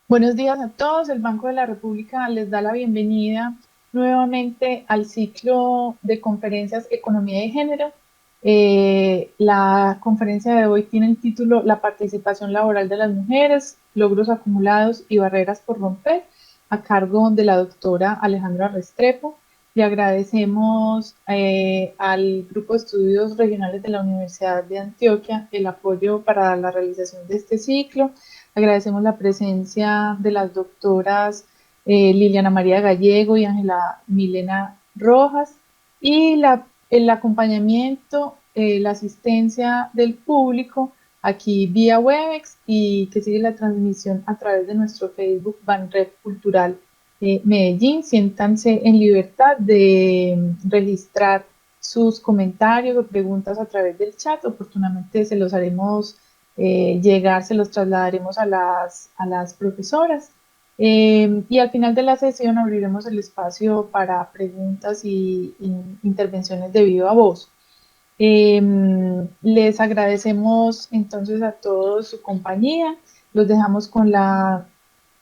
Buenos días a todos. El Banco de la República les da la bienvenida nuevamente al ciclo de conferencias Economía y Género. La conferencia de hoy tiene el título La participación laboral de las mujeres, logros acumulados y barreras por romper, a cargo de la doctora Alejandra Restrepo. Le agradecemos al Grupo de Estudios Regionales de la Universidad de Antioquia el apoyo para la realización de este ciclo. Agradecemos la presencia de las doctoras Liliana María Gallego y Ángela Milena Rojas y el acompañamiento, la asistencia del público aquí vía Webex y que sigue la transmisión a través de nuestro Facebook Banred Cultural Medellín. Siéntanse en libertad de registrar sus comentarios o preguntas a través del chat. Oportunamente se los haremos llegar, se los trasladaremos a las profesoras. Y al final de la sesión abriremos el espacio para preguntas y intervenciones de viva voz. Les agradecemos entonces a todos su compañía. Los dejamos con la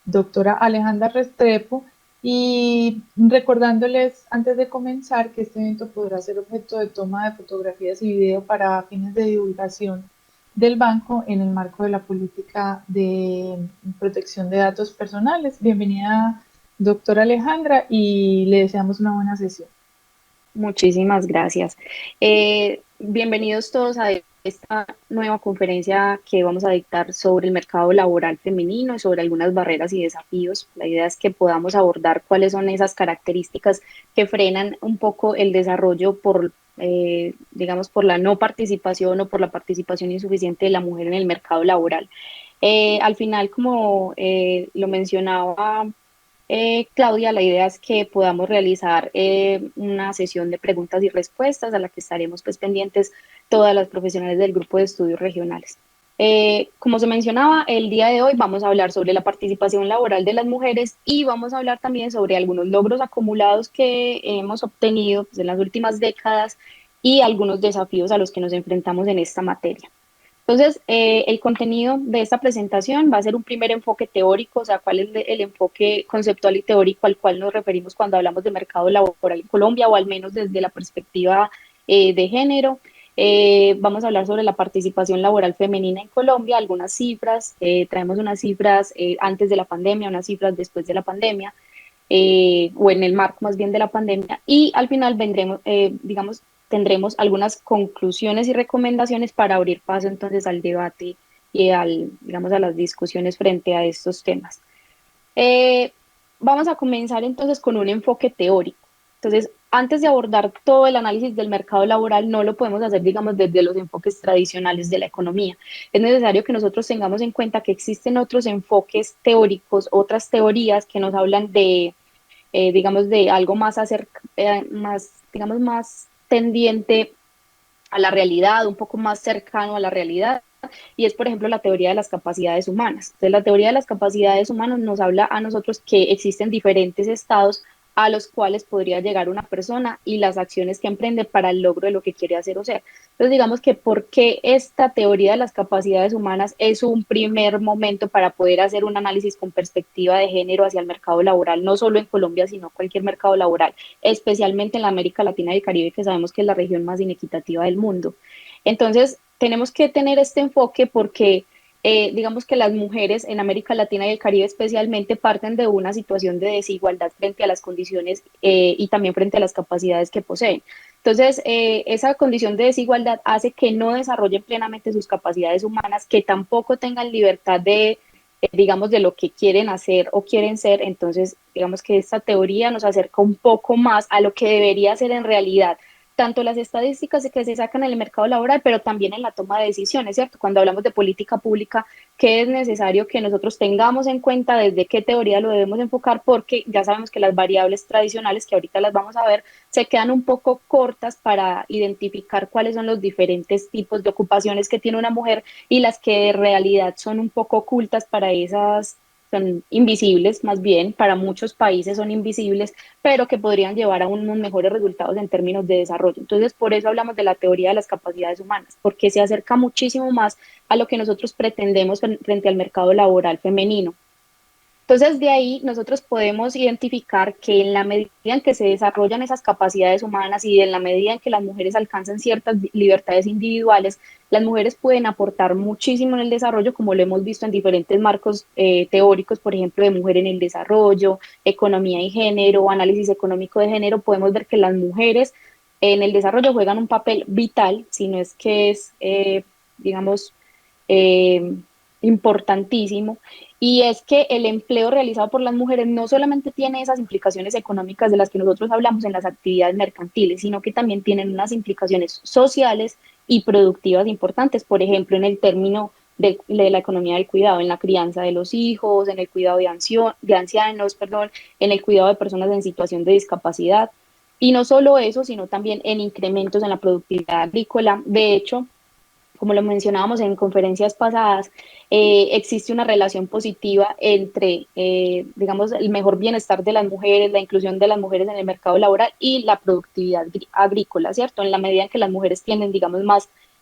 doctora Alejandra Restrepo y recordándoles antes de comenzar que este evento podrá ser objeto de toma de fotografías y video para fines de divulgación del banco en el marco de la política de protección de datos personales. Bienvenida, doctora Alejandra, y le deseamos una buena sesión. Muchísimas gracias. Bienvenidos todos a esta nueva conferencia que vamos a dictar sobre el mercado laboral femenino y sobre algunas barreras y desafíos. La idea es que podamos abordar cuáles son esas características que frenan un poco el desarrollo digamos, por la no participación o por la participación insuficiente de la mujer en el mercado laboral. Al final, como lo mencionaba Claudia, la idea es que podamos realizar una sesión de preguntas y respuestas a la que estaremos pues, pendientes todas las profesionales del grupo de estudios regionales. Como se mencionaba, el día de hoy vamos a hablar sobre la participación laboral de las mujeres y vamos a hablar también sobre algunos logros acumulados que hemos obtenido pues, en las últimas décadas y algunos desafíos a los que nos enfrentamos en esta materia. Entonces, el contenido de esta presentación va a ser un primer enfoque teórico, o sea, cuál es el enfoque conceptual y teórico al cual nos referimos cuando hablamos de mercado laboral en Colombia, o al menos desde la perspectiva de género. Vamos a hablar sobre la participación laboral femenina en Colombia, algunas cifras, traemos unas cifras antes de la pandemia, unas cifras después de la pandemia, o en el marco más bien de la pandemia, y al final vendremos, digamos, tendremos algunas conclusiones y recomendaciones para abrir paso entonces al debate y digamos, a las discusiones frente a estos temas. Eh, Vamos a comenzar entonces con un enfoque teórico. Entonces, antes de abordar todo el análisis del mercado laboral, no lo podemos hacer, digamos, desde los enfoques tradicionales de la economía. Es necesario que nosotros tengamos en cuenta que existen otros enfoques teóricos, otras teorías que nos hablan de digamos, de algo más, digamos, más tendiente a la realidad, un poco más cercano a la realidad, y es, por ejemplo, la teoría de las capacidades humanas. Entonces, la teoría de las capacidades humanas nos habla a nosotros que existen diferentes estados a los cuales podría llegar una persona y las acciones que emprende para el logro de lo que quiere hacer o ser. Entonces, digamos que por qué esta teoría de las capacidades humanas es un primer momento para poder hacer un análisis con perspectiva de género hacia el mercado laboral, no solo en Colombia, sino cualquier mercado laboral, especialmente en la América Latina y el Caribe, que sabemos que es la región más inequitativa del mundo. Entonces, tenemos que tener este enfoque porque digamos que las mujeres en América Latina y el Caribe especialmente parten de una situación de desigualdad frente a las condiciones y también frente a las capacidades que poseen. Entonces, esa condición de desigualdad hace que no desarrollen plenamente sus capacidades humanas, que tampoco tengan libertad digamos, de lo que quieren hacer o quieren ser. Entonces, digamos que esta teoría nos acerca un poco más a lo que debería ser en realidad tanto las estadísticas que se sacan en el mercado laboral, pero también en la toma de decisiones, ¿cierto? Cuando hablamos de política pública, ¿qué es necesario que nosotros tengamos en cuenta, desde qué teoría lo debemos enfocar? Porque ya sabemos que las variables tradicionales, que ahorita las vamos a ver, se quedan un poco cortas para identificar cuáles son los diferentes tipos de ocupaciones que tiene una mujer y las que en realidad son un poco ocultas para esas, son invisibles más bien, para muchos países son invisibles, pero que podrían llevar a unos mejores resultados en términos de desarrollo. Entonces, por eso hablamos de la teoría de las capacidades humanas, porque se acerca muchísimo más a lo que nosotros pretendemos frente al mercado laboral femenino. Entonces, de ahí nosotros podemos identificar que en la medida en que se desarrollan esas capacidades humanas y en la medida en que las mujeres alcanzan ciertas libertades individuales, las mujeres pueden aportar muchísimo en el desarrollo, como lo hemos visto en diferentes marcos teóricos, por ejemplo, de mujer en el desarrollo, economía y género, análisis económico de género. Podemos ver que las mujeres en el desarrollo juegan un papel vital, si no es que es, digamos, eh, importantísimo, y es que el empleo realizado por las mujeres no solamente tiene esas implicaciones económicas de las que nosotros hablamos en las actividades mercantiles, sino que también tienen unas implicaciones sociales y productivas importantes, por ejemplo, en el término de la economía del cuidado, en la crianza de los hijos, en el cuidado de ancianos, perdón, en el cuidado de personas en situación de discapacidad. Y no solo eso, sino también en incrementos en la productividad agrícola. De hecho, como lo mencionábamos en conferencias pasadas, existe una relación positiva entre, digamos, el mejor bienestar de las mujeres, la inclusión de las mujeres en el mercado laboral y la productividad agrícola, ¿cierto? En la medida en que las mujeres tienen, digamos,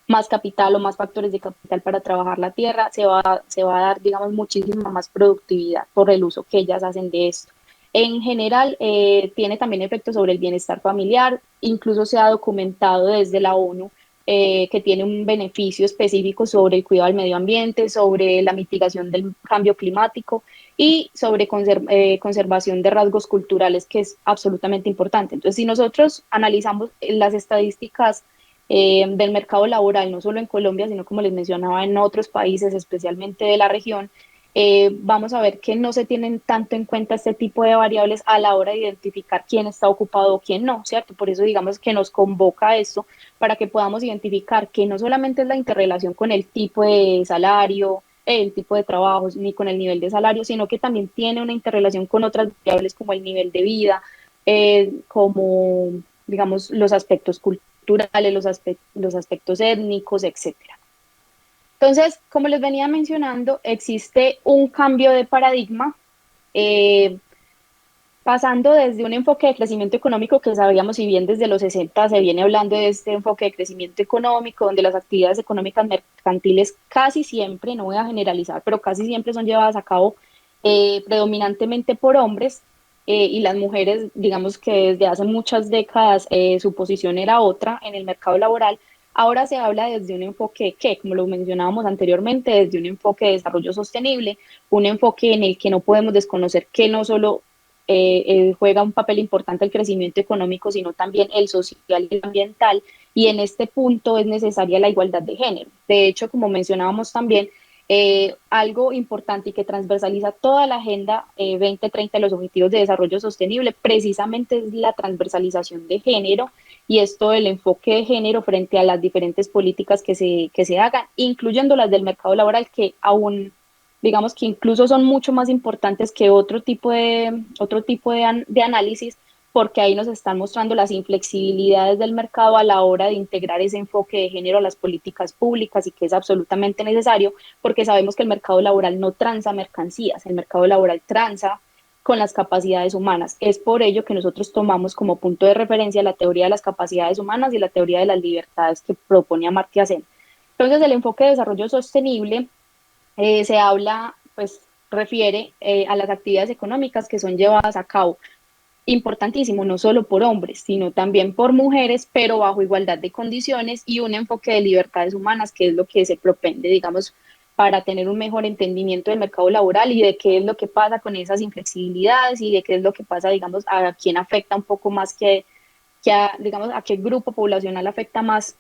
más capital o más factores de capital para trabajar la tierra, se va a dar, digamos, muchísima más productividad por el uso que ellas hacen de esto. En general, tiene también efectos sobre el bienestar familiar, incluso se ha documentado desde la ONU que tiene un beneficio específico sobre el cuidado del medio ambiente, sobre la mitigación del cambio climático y sobre conservación de rasgos culturales, que es absolutamente importante. Entonces, si nosotros analizamos las estadísticas del mercado laboral, no solo en Colombia, sino como les mencionaba, en otros países, especialmente de la región, vamos a ver que no se tienen tanto en cuenta este tipo de variables a la hora de identificar quién está ocupado o quién no, ¿cierto? Por eso digamos que nos convoca esto para que podamos identificar que no solamente es la interrelación con el tipo de salario, el tipo de trabajo, ni con el nivel de salario, sino que también tiene una interrelación con otras variables como el nivel de vida, como, digamos, los aspectos culturales, los aspectos étnicos, etcétera. Entonces, como les venía mencionando, existe un cambio de paradigma eh, pasando desde un enfoque de crecimiento económico que sabíamos, si bien desde los 60 se viene hablando de este enfoque de crecimiento económico, donde las actividades económicas mercantiles casi siempre, no voy a generalizar, pero casi siempre son llevadas a cabo predominantemente por hombres, y las mujeres, digamos que desde hace muchas décadas su posición era otra en el mercado laboral. Ahora se habla desde un enfoque que, como lo mencionábamos anteriormente, desde un enfoque de desarrollo sostenible, un enfoque en el que no podemos desconocer que no solo juega un papel importante el crecimiento económico, sino también el social y el ambiental. Y en este punto es necesaria la igualdad de género. De hecho, como mencionábamos también, algo importante y que transversaliza toda la Agenda 2030 de los Objetivos de Desarrollo Sostenible, precisamente es la transversalización de género y esto del enfoque de género frente a las diferentes políticas que se hagan, incluyendo las del mercado laboral, que aún digamos que incluso son mucho más importantes que otro tipo de análisis, porque ahí nos están mostrando las inflexibilidades del mercado a la hora de integrar ese enfoque de género a las políticas públicas y que es absolutamente necesario, porque sabemos que el mercado laboral no transa mercancías, el mercado laboral transa con las capacidades humanas. Es por ello que nosotros tomamos como punto de referencia la teoría de las capacidades humanas y la teoría de las libertades que propone Amartya Sen. Entonces, el enfoque de desarrollo sostenible se habla, pues refiere a las actividades económicas que son llevadas a cabo, importantísimo, no solo por hombres, sino también por mujeres, pero bajo igualdad de condiciones y un enfoque de libertades humanas, que es lo que se propende, digamos, para tener un mejor entendimiento del mercado laboral y de qué es lo que pasa con esas inflexibilidades y de qué es lo que pasa, digamos, a quién afecta un poco más que a, digamos, a qué grupo poblacional afecta más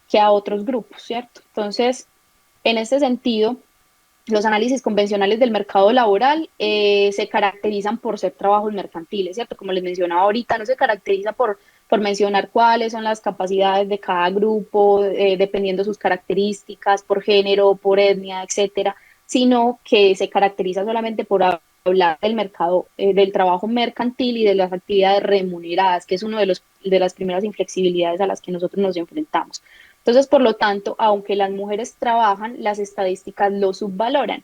que a otros grupos, ¿cierto? Entonces, en este sentido, los análisis convencionales del mercado laboral se caracterizan por ser trabajos mercantiles, ¿cierto? Como les mencionaba ahorita, no se caracteriza por mencionar cuáles son las capacidades de cada grupo, dependiendo sus características, por género, por etnia, etcétera, sino que se caracteriza solamente por hablar del mercado, del trabajo mercantil y de las actividades remuneradas, que es uno de las primeras inflexibilidades a las que nosotros nos enfrentamos. Entonces, por lo tanto, aunque las mujeres trabajan, las estadísticas lo subvaloran.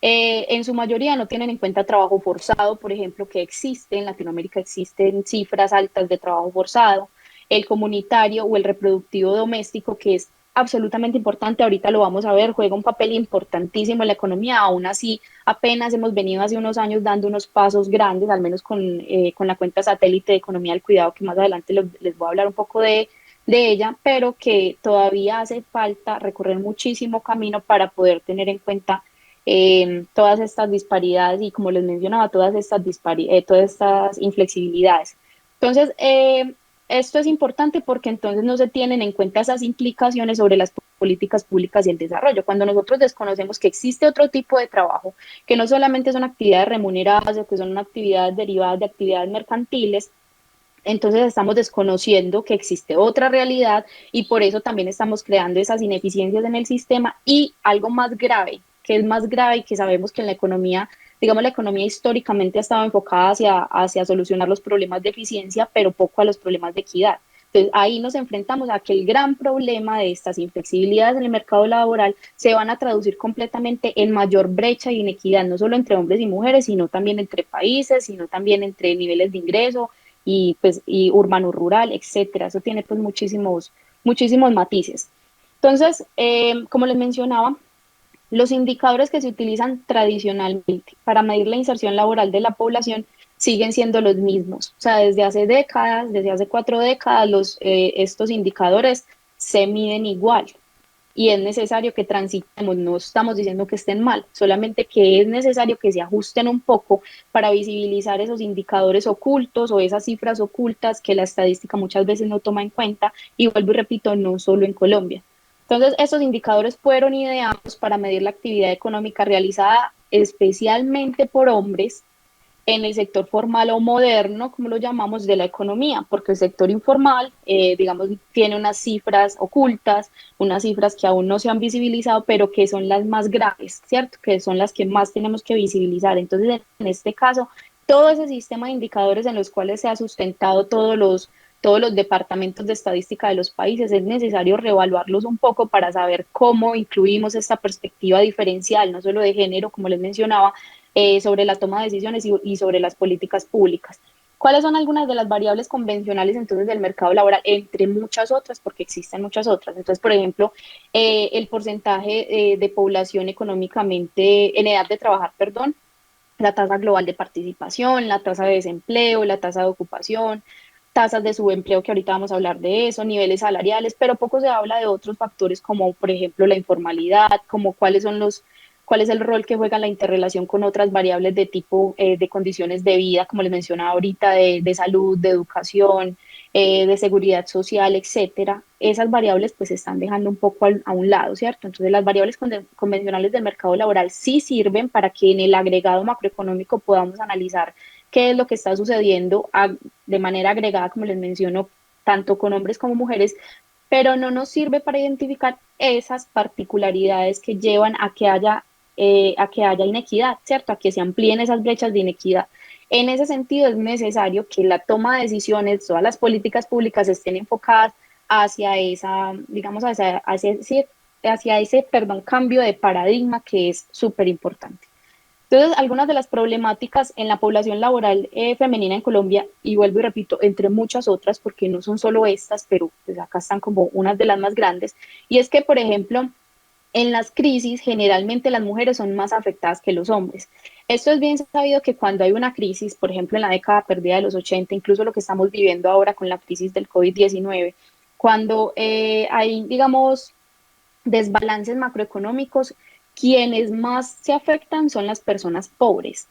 En su mayoría no tienen en cuenta trabajo forzado, por ejemplo, que existe en Latinoamérica, existen cifras altas de trabajo forzado, el comunitario o el reproductivo doméstico, que es absolutamente importante, ahorita lo vamos a ver, juega un papel importantísimo en la economía, aún así apenas hemos venido hace unos años dando unos pasos grandes, al menos con la cuenta satélite de economía del cuidado, que más adelante les voy a hablar un poco de ella, pero que todavía hace falta recorrer muchísimo camino para poder tener en cuenta todas estas disparidades y, como les mencionaba, todas estas inflexibilidades. Entonces, esto es importante porque entonces no se tienen en cuenta esas implicaciones sobre las políticas públicas y el desarrollo. Cuando nosotros desconocemos que existe otro tipo de trabajo, que no solamente son actividades remuneradas o que son actividades derivadas de actividades mercantiles, entonces estamos desconociendo que existe otra realidad y por eso también estamos creando esas ineficiencias en el sistema y algo más grave, que es más grave y que sabemos que en la economía, digamos, la economía históricamente ha estado enfocada hacia solucionar los problemas de eficiencia, pero poco a los problemas de equidad. Entonces ahí nos enfrentamos a que el gran problema de estas inflexibilidades en el mercado laboral se van a traducir completamente en mayor brecha y inequidad, no solo entre hombres y mujeres, sino también entre países, sino también entre niveles de ingreso y urbano rural, etcétera. Eso tiene pues muchísimos matices. Entonces, como les mencionaba, los indicadores que se utilizan tradicionalmente para medir la inserción laboral de la población siguen siendo los mismos. O sea, desde hace décadas, desde hace 4 décadas, estos indicadores se miden igual y es necesario que transitemos, no estamos diciendo que estén mal, solamente que es necesario que se ajusten un poco para visibilizar esos indicadores ocultos o esas cifras ocultas que la estadística muchas veces no toma en cuenta y vuelvo y repito, no solo en Colombia. Entonces, estos indicadores fueron ideados para medir la actividad económica realizada especialmente por hombres en el sector formal o moderno, como lo llamamos, de la economía, porque el sector informal, digamos, tiene unas cifras ocultas, unas cifras que aún no se han visibilizado, pero que son las más graves, ¿cierto? Que son las que más tenemos que visibilizar. Entonces, en este caso, todo ese sistema de indicadores en los cuales se ha sustentado todos los departamentos de estadística de los países, es necesario reevaluarlos un poco para saber cómo incluimos esta perspectiva diferencial, no solo de género, como les mencionaba, sobre la toma de decisiones y sobre las políticas públicas. ¿Cuáles son algunas de las variables convencionales entonces del mercado laboral? Entre muchas otras, porque existen muchas otras. Entonces, por ejemplo, el porcentaje de población económicamente en edad de trabajar, perdón, la tasa global de participación, la tasa de desempleo, la tasa de ocupación, tasas de subempleo, que ahorita vamos a hablar de eso, niveles salariales, pero poco se habla de otros factores como, por ejemplo, la informalidad, como cuál es el rol que juega la interrelación con otras variables de tipo de condiciones de vida, como les mencionaba ahorita, de salud, de educación, de seguridad social, etcétera. Esas variables pues se están dejando un poco a un lado, ¿cierto? Entonces las variables convencionales del mercado laboral sí sirven para que en el agregado macroeconómico podamos analizar qué es lo que está sucediendo de manera agregada, como les menciono, tanto con hombres como mujeres, pero no nos sirve para identificar esas particularidades que llevan a que haya inequidad, ¿cierto? A que se amplíen esas brechas de inequidad. En ese sentido, es necesario que la toma de decisiones, todas las políticas públicas estén enfocadas hacia esa, digamos, hacia ese, perdón, cambio de paradigma que es súper importante. Entonces, algunas de las problemáticas en la población laboral femenina en Colombia, y vuelvo y repito, entre muchas otras, porque no son solo estas, pero pues acá están como unas de las más grandes, y es que, por ejemplo, en las crisis, generalmente las mujeres son más afectadas que los hombres. Esto es bien sabido que cuando hay una crisis, por ejemplo, en la década perdida de los 80, incluso lo que estamos viviendo ahora con la crisis del COVID-19, cuando hay, digamos, desbalances macroeconómicos, quienes más se afectan son las personas pobres,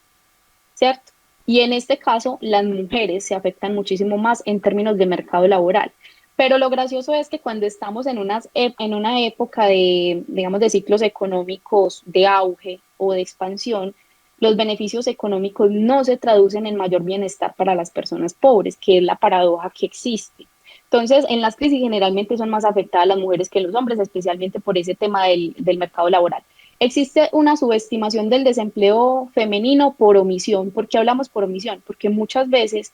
¿cierto? Y en este caso, las mujeres se afectan muchísimo más en términos de mercado laboral. Pero lo gracioso es que cuando estamos en una época de, digamos, de ciclos económicos de auge o de expansión, los beneficios económicos no se traducen en mayor bienestar para las personas pobres, que es la paradoja que existe. Entonces, en las crisis generalmente son más afectadas las mujeres que los hombres, especialmente por ese tema del mercado laboral. Existe una subestimación del desempleo femenino por omisión. ¿Por qué hablamos por omisión? Porque muchas veces,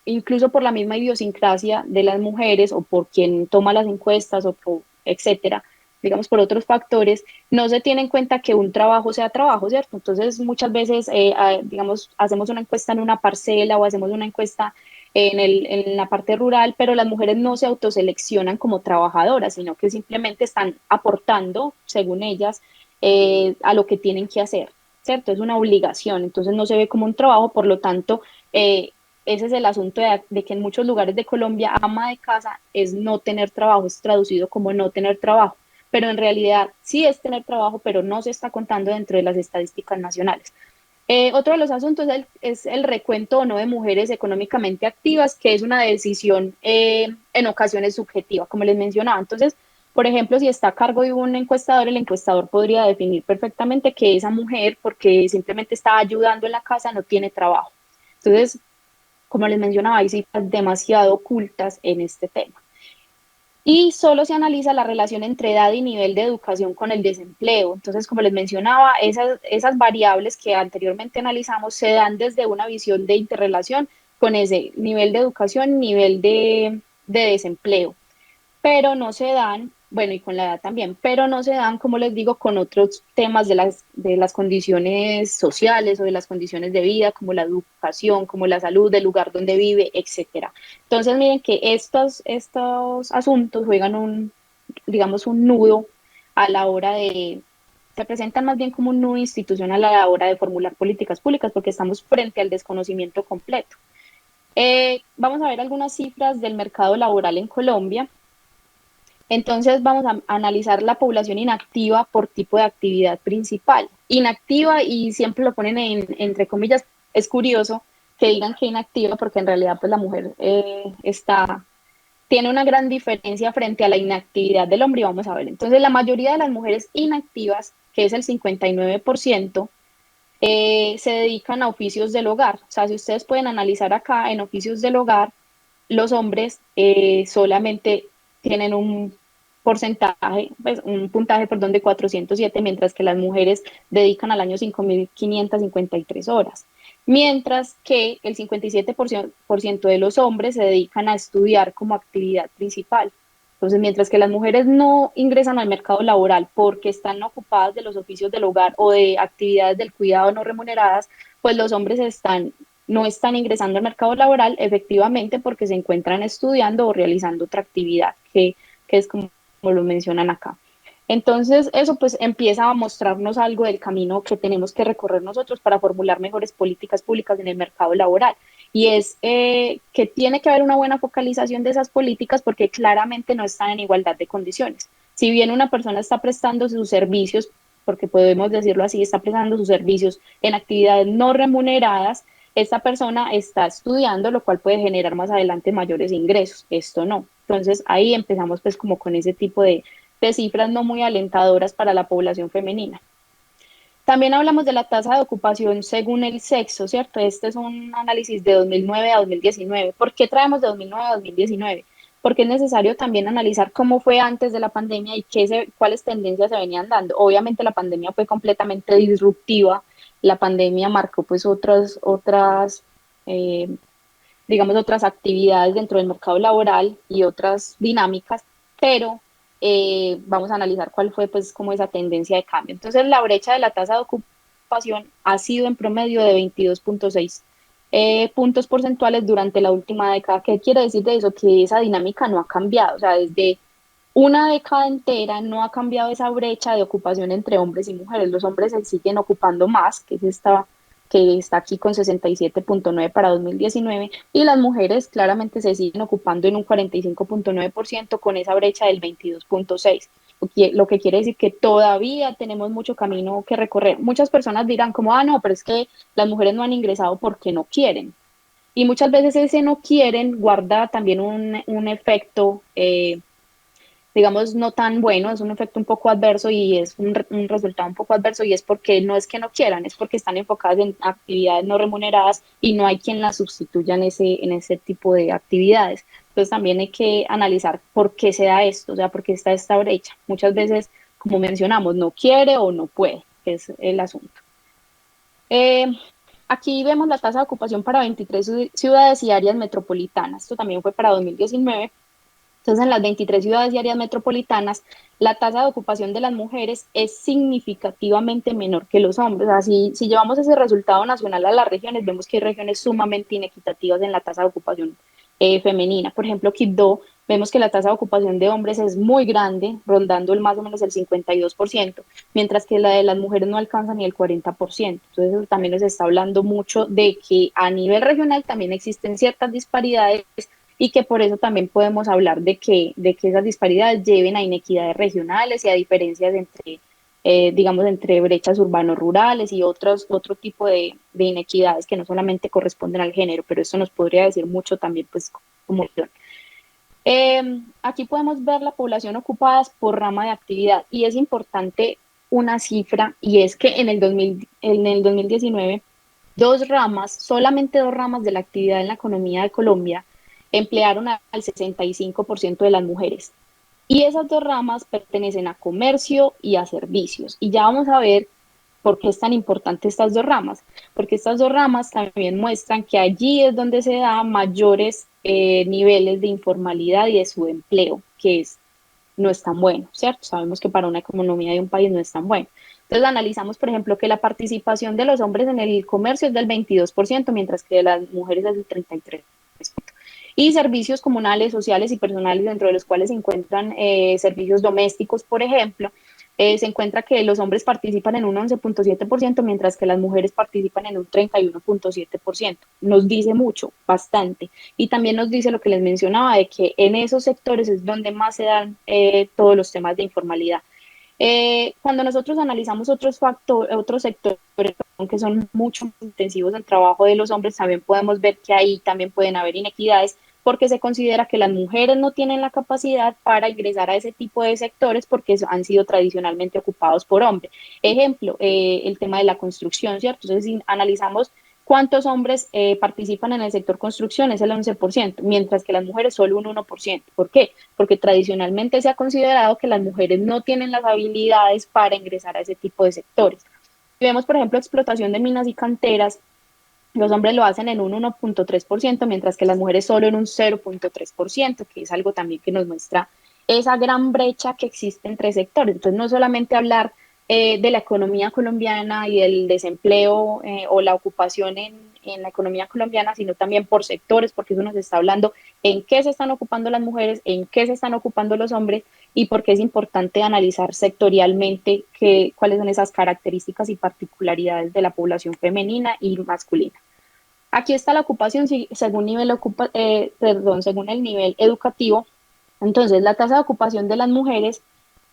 incluso por la misma idiosincrasia de las mujeres o por quien toma las encuestas o por, etcétera, digamos por otros factores, no se tiene en cuenta que un trabajo sea trabajo, ¿cierto? Entonces muchas veces, digamos, hacemos una encuesta en una parcela o hacemos una encuesta en la parte rural, pero las mujeres no se autoseleccionan como trabajadoras, sino que simplemente están aportando, según ellas, a lo que tienen que hacer, ¿cierto? Es una obligación, entonces no se ve como un trabajo, por lo tanto, ese es el asunto de que en muchos lugares de Colombia ama de casa es no tener trabajo, es traducido como no tener trabajo, pero en realidad sí es tener trabajo, pero no se está contando dentro de las estadísticas nacionales. Otro de los asuntos es el recuento o no de mujeres económicamente activas, que es una decisión en ocasiones subjetiva, como les mencionaba. Entonces, por ejemplo, si está a cargo de un encuestador, el encuestador podría definir perfectamente que esa mujer, porque simplemente está ayudando en la casa, no tiene trabajo. Entonces, como les mencionaba, hay cifras demasiado ocultas en este tema. Y solo se analiza la relación entre edad y nivel de educación con el desempleo. Entonces, como les mencionaba, esas variables que anteriormente analizamos se dan desde una visión de interrelación con ese nivel de educación, nivel de desempleo, pero no se dan, bueno, y con la edad también, pero no se dan, como les digo, con otros temas de las condiciones sociales o de las condiciones de vida, como la educación, como la salud, del lugar donde vive, etcétera. Entonces, miren que estos asuntos juegan digamos, un nudo a la hora se presentan más bien como un nudo institucional a la hora de formular políticas públicas, porque estamos frente al desconocimiento completo. Vamos a ver algunas cifras del mercado laboral en Colombia. Entonces vamos a analizar la población inactiva por tipo de actividad principal. Inactiva, y siempre lo ponen entre comillas, es curioso que digan que inactiva porque en realidad pues la mujer tiene una gran diferencia frente a la inactividad del hombre y vamos a ver. Entonces la mayoría de las mujeres inactivas, que es el 59%, se dedican a oficios del hogar. O sea, si ustedes pueden analizar acá en oficios del hogar, los hombres solamente tienen un porcentaje, pues un puntaje, perdón, de 407, mientras que las mujeres dedican al año 5.553 horas. Mientras que el 57% de los hombres se dedican a estudiar como actividad principal. Entonces, mientras que las mujeres no ingresan al mercado laboral porque están ocupadas de los oficios del hogar o de actividades del cuidado no remuneradas, pues los hombres no están ingresando al mercado laboral efectivamente porque se encuentran estudiando o realizando otra actividad que es como lo mencionan acá. Entonces, eso pues empieza a mostrarnos algo del camino que tenemos que recorrer nosotros para formular mejores políticas públicas en el mercado laboral. Y es que tiene que haber una buena focalización de esas políticas porque claramente no están en igualdad de condiciones. Si bien una persona está prestando sus servicios, porque podemos decirlo así, está prestando sus servicios en actividades no remuneradas, esta persona está estudiando, lo cual puede generar más adelante mayores ingresos. Esto no. Entonces ahí empezamos pues como con ese tipo de cifras no muy alentadoras para la población femenina. También hablamos de la tasa de ocupación según el sexo, ¿cierto? Este es un análisis de 2009 a 2019. ¿Por qué traemos de 2009 a 2019? Porque es necesario también analizar cómo fue antes de la pandemia y cuáles tendencias se venían dando. Obviamente la pandemia fue completamente disruptiva, la pandemia marcó pues eh, digamos, otras actividades dentro del mercado laboral y otras dinámicas, pero vamos a analizar cuál fue pues como esa tendencia de cambio. Entonces la brecha de la tasa de ocupación ha sido en promedio de 22.6 puntos porcentuales durante la última década. ¿Qué quiere decir de eso? Que esa dinámica no ha cambiado, o sea, desde una década entera no ha cambiado esa brecha de ocupación entre hombres y mujeres. Los hombres se siguen ocupando más, que está aquí con 67.9 para 2019, y las mujeres claramente se siguen ocupando en un 45.9% con esa brecha del 22.6, lo que quiere decir que todavía tenemos mucho camino que recorrer. Muchas personas dirán como, ah, no, pero es que las mujeres no han ingresado porque no quieren. Y muchas veces ese no quieren guarda también un efecto digamos, no tan bueno, es un efecto un poco adverso y es un resultado un poco adverso y es porque no es que no quieran, es porque están enfocadas en actividades no remuneradas y no hay quien las sustituya en ese tipo de actividades. Entonces también hay que analizar por qué se da esto, o sea, por qué está esta brecha. Muchas veces, como mencionamos, no quiere o no puede, que es el asunto. Eh, Aquí vemos la tasa de ocupación para 23 ciudades y áreas metropolitanas. Esto también fue para 2019 Entonces, en las 23 ciudades y áreas metropolitanas, la tasa de ocupación de las mujeres es significativamente menor que los hombres. Así, si llevamos ese resultado nacional a las regiones, vemos que hay regiones sumamente inequitativas en la tasa de ocupación femenina. Por ejemplo, Quibdó, vemos que la tasa de ocupación de hombres es muy grande, rondando más o menos el 52%, mientras que la de las mujeres no alcanza ni el 40%. Entonces, eso también nos está hablando mucho de que a nivel regional también existen ciertas disparidades y que por eso también podemos hablar de que esas disparidades lleven a inequidades regionales y a diferencias entre, digamos, entre brechas urbanos-rurales y otro tipo de inequidades que no solamente corresponden al género, pero eso nos podría decir mucho también, pues, como... Aquí podemos ver la población ocupada por rama de actividad y es importante una cifra y es que en el 2019 solamente dos ramas de la actividad en la economía de Colombia emplearon al 65% de las mujeres. Y esas dos ramas pertenecen a comercio y a servicios. Y ya vamos a ver por qué es tan importante estas dos ramas. Porque estas dos ramas también muestran que allí es donde se da mayores niveles de informalidad y de subempleo, no es tan bueno, ¿cierto? Sabemos que para una economía de un país no es tan bueno. Entonces analizamos, por ejemplo, que la participación de los hombres en el comercio es del 22%, mientras que de las mujeres es del 33%. Y servicios comunales, sociales y personales, dentro de los cuales se encuentran servicios domésticos, por ejemplo, se encuentra que los hombres participan en un 11.7%, mientras que las mujeres participan en un 31.7%. Nos dice mucho, bastante. Y también nos dice lo que les mencionaba, de que en esos sectores es donde más se dan todos los temas de informalidad. Cuando nosotros analizamos otros sectores que son mucho más intensivos en trabajo de los hombres, también podemos ver que ahí también pueden haber inequidades porque se considera que las mujeres no tienen la capacidad para ingresar a ese tipo de sectores porque han sido tradicionalmente ocupados por hombres. Ejemplo, el tema de la construcción, ¿cierto? Entonces, si analizamos cuántos hombres participan en el sector construcción, es el 11%, mientras que las mujeres solo un 1%. ¿Por qué? Porque tradicionalmente se ha considerado que las mujeres no tienen las habilidades para ingresar a ese tipo de sectores. Si vemos, por ejemplo, explotación de minas y canteras, los hombres lo hacen en un 1.3%, mientras que las mujeres solo en un 0.3%, que es algo también que nos muestra esa gran brecha que existe entre sectores. Entonces, no solamente hablar de la economía colombiana y del desempleo o la ocupación en la economía colombiana, sino también por sectores, porque eso nos está hablando en qué se están ocupando las mujeres, en qué se están ocupando los hombres y por qué es importante analizar sectorialmente cuáles son esas características y particularidades de la población femenina y masculina. Aquí está la ocupación según el nivel educativo. Entonces, la tasa de ocupación de las mujeres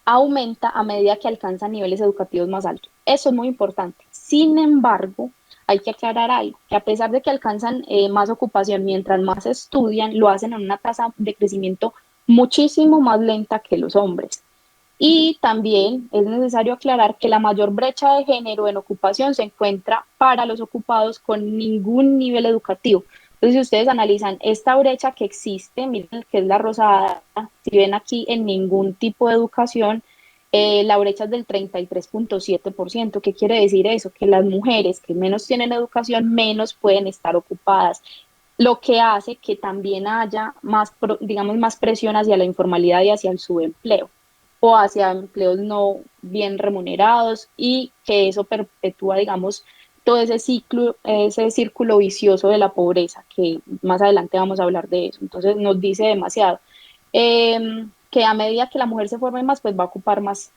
aumenta a medida que alcanzan niveles educativos más altos. Eso es muy importante. Sin embargo, hay que aclarar algo, que a pesar de que alcanzan más ocupación mientras más estudian, lo hacen en una tasa de crecimiento muchísimo más lenta que los hombres. Y también es necesario aclarar que la mayor brecha de género en ocupación se encuentra para los ocupados con ningún nivel educativo. Entonces, si ustedes analizan esta brecha que existe, miren que es la rosada, si ven aquí en ningún tipo de educación, la brecha es del 33.7%. ¿Qué quiere decir eso? Que las mujeres que menos tienen educación, menos pueden estar ocupadas, lo que hace que también haya más, digamos, más presión hacia la informalidad y hacia el subempleo o hacia empleos no bien remunerados y que eso perpetúa, digamos, todo ese círculo vicioso de la pobreza, que más adelante vamos a hablar de eso. Entonces nos dice demasiado. Que a medida que la mujer se forme más, pues va a ocupar más